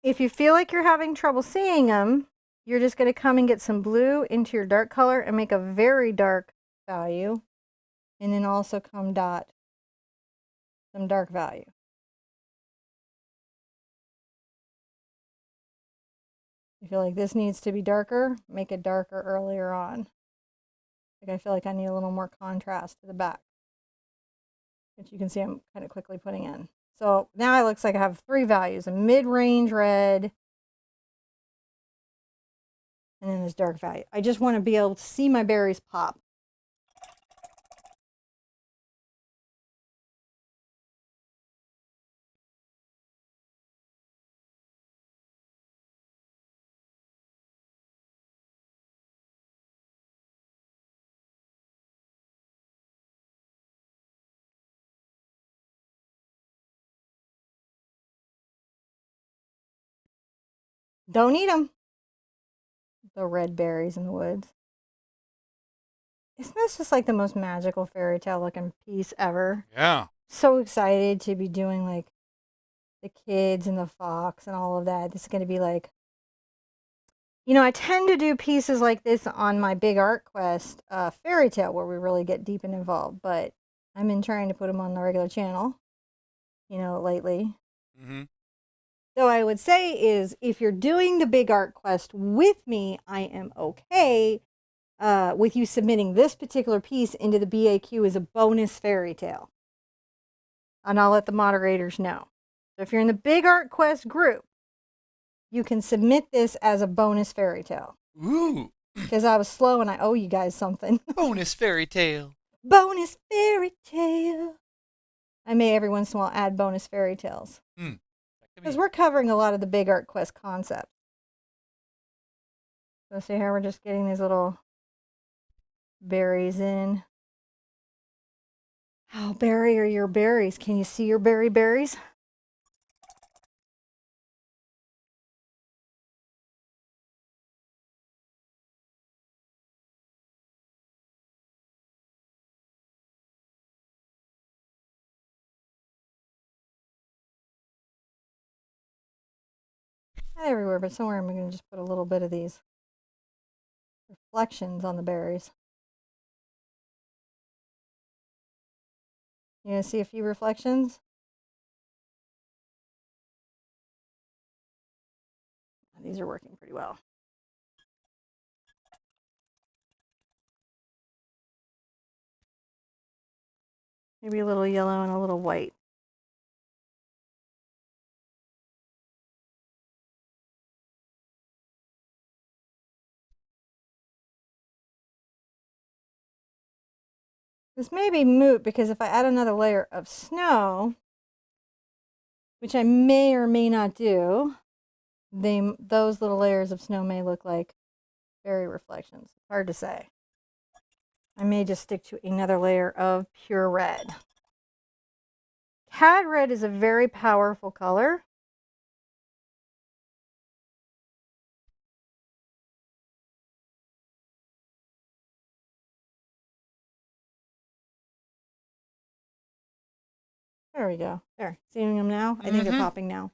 If you feel like you're having trouble seeing them, you're just going to come and get some blue into your dark color and make a very dark value. And then also come dot some dark value. You feel like this needs to be darker, make it darker earlier on. Like I feel like I need a little more contrast to the back, which you can see I'm kind of quickly putting in. So now it looks like I have 3 values, a mid-range red, and then this dark value. I just want to be able to see my berries pop. Don't eat them. The red berries in the woods. Isn't this just like the most magical fairy tale looking piece ever? Yeah. So excited to be doing like the kids and the fox and all of that. This is going to be like, you know, I tend to do pieces like this on my big art quest, fairy tale, where we really get deep and involved, but I've been trying to put them on the regular channel, you know, lately. Mm-hmm. So I would say is if you're doing the big art quest with me, I am okay with you submitting this particular piece into the BAQ as a bonus fairy tale. And I'll let the moderators know. So if you're in the big art quest group, you can submit this as a bonus fairy tale. Ooh. Because I was slow and I owe you guys something. Bonus fairy tale. Bonus fairy tale. I may every once in a while add bonus fairy tales. Because we're covering a lot of the big art quest concept. So see how we're just getting these little berries in. How berry are your berries? Can you see your berries? Not everywhere, but somewhere I'm going to just put a little bit of these reflections on the berries. You going to see a few reflections? These are working pretty well. Maybe a little yellow and a little white. This may be moot because if I add another layer of snow, which I may or may not do, those little layers of snow may look like berry reflections. Hard to say. I may just stick to another layer of pure red. Had red is a very powerful color. There we go. There. Seeing them now? I think they're popping now.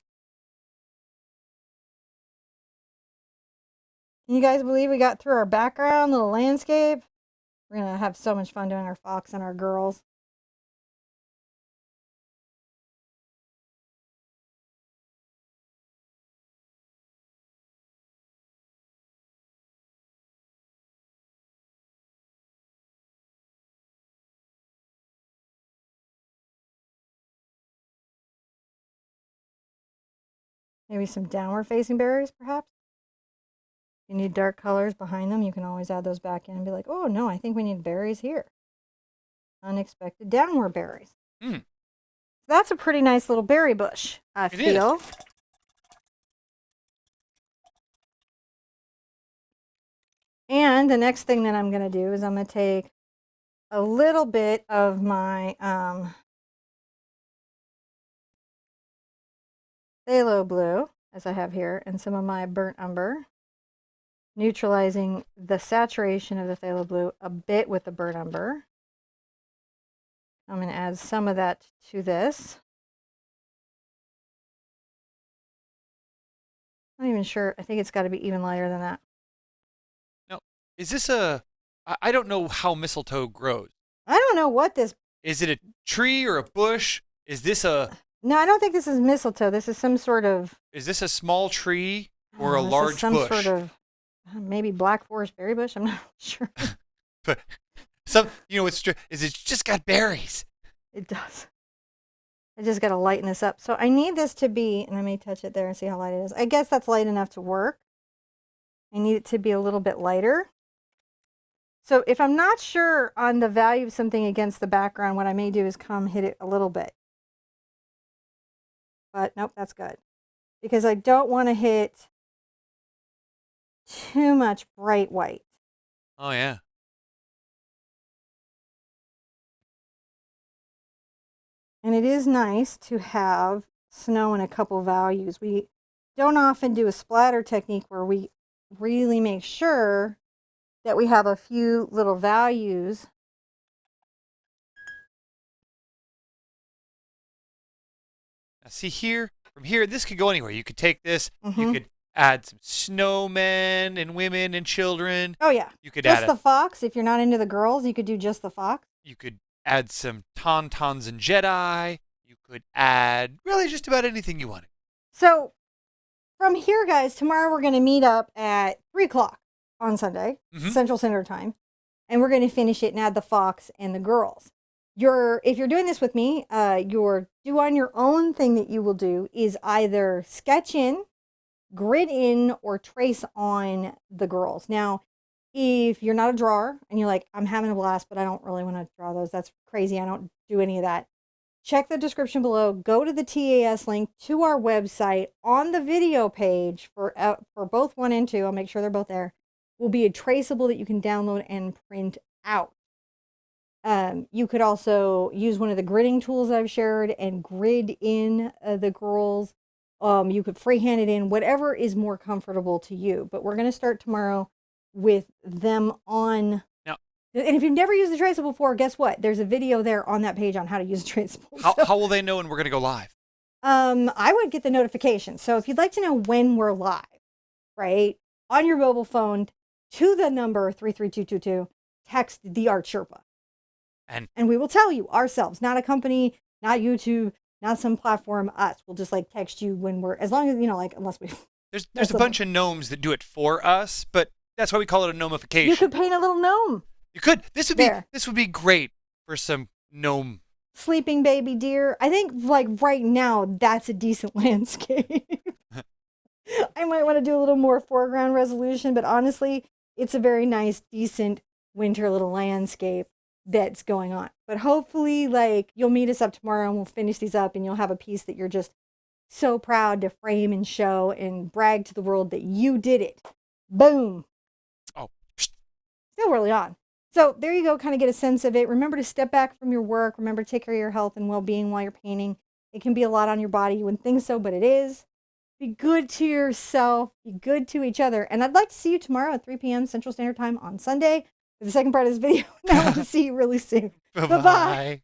Can you guys believe we got through our background, little landscape? We're going to have so much fun doing our fox and our girls. Maybe some downward facing berries, perhaps? If you need dark colors behind them, you can always add those back in and be like, oh no, I think we need berries here. Unexpected downward berries. That's a pretty nice little berry bush, I feel. And the next thing that I'm going to do is I'm going to take a little bit of my phthalo blue, as I have here, and some of my burnt umber, neutralizing the saturation of the phthalo blue a bit with the burnt umber. I'm going to add some of that to this. I'm not even sure. I think it's got to be even lighter than that. Now, is this a... I don't know how mistletoe grows. I don't know what this... Is it a tree or a bush? Is this a... No, I don't think this is mistletoe. This is some sort of... Is this a small tree or a large some bush? Sort of... Maybe black forest berry bush. I'm not sure. But it's just got berries. It does. I just got to lighten this up. So I need this to be, and I may touch it there and see how light it is. I guess that's light enough to work. I need it to be a little bit lighter. So if I'm not sure on the value of something against the background, what I may do is come hit it a little bit. But nope, that's good. Because I don't want to hit too much bright white. Oh, yeah. And it is nice to have snow in a couple values. We don't often do a splatter technique where we really make sure that we have a few little values. Now see here, from here, this could go anywhere. You could take this, you could add some snowmen and women and children. Oh, yeah. You could just the fox. If you're not into the girls, you could do just the fox. You could add some tauntauns and Jedi. You could add really just about anything you wanted. So from here, guys, tomorrow we're going to meet up at 3 o'clock on Sunday, Central Standard Time. And we're going to finish it and add the fox and the girls. If you're doing this with me, your do on your own thing that you will do is either sketch in, grid in, or trace on the girls. Now, if you're not a drawer and you're like, I'm having a blast, but I don't really want to draw those, that's crazy, I don't do any of that, check the description below, go to the TAS link to our website. On the video page for both 1 and 2, I'll make sure they're both there, will be a traceable that you can download and print out. You could also use one of the gridding tools I've shared and grid in the girls. You could freehand it in, whatever is more comfortable to you. But we're going to start tomorrow with them on. Now, and if you've never used the traceable before, guess what? There's a video there on that page on how to use a traceable. How will they know when we're going to go live? I would get the notification. So if you'd like to know when we're live, right, on your mobile phone to the number 33222, text the Art Sherpa. And we will tell you ourselves, not a company, not YouTube, not some platform, us. We'll just like text you when we're, as long as, unless we. There's a bunch of gnomes that do it for us, but that's why we call it a gnomification. You could paint a little gnome. You could. This would be great for some gnome. Sleeping baby deer. I think like right now, that's a decent landscape. I might want to do a little more foreground resolution, but honestly, it's a very nice, decent winter little landscape that's going on. But hopefully, like, you'll meet us up tomorrow and we'll finish these up and you'll have a piece that you're just so proud to frame and show and brag to the world that you did it. Boom. Oh. Still early on. So there you go, kind of get a sense of it. Remember to step back from your work. Remember to take care of your health and well-being while you're painting. It can be a lot on your body. You wouldn't think so, but it is. Be good to yourself. Be good to each other. And I'd like to see you tomorrow at 3 p.m. Central Standard Time on Sunday for the second part of this video. And I want to see you really soon. Bye-bye. Bye-bye.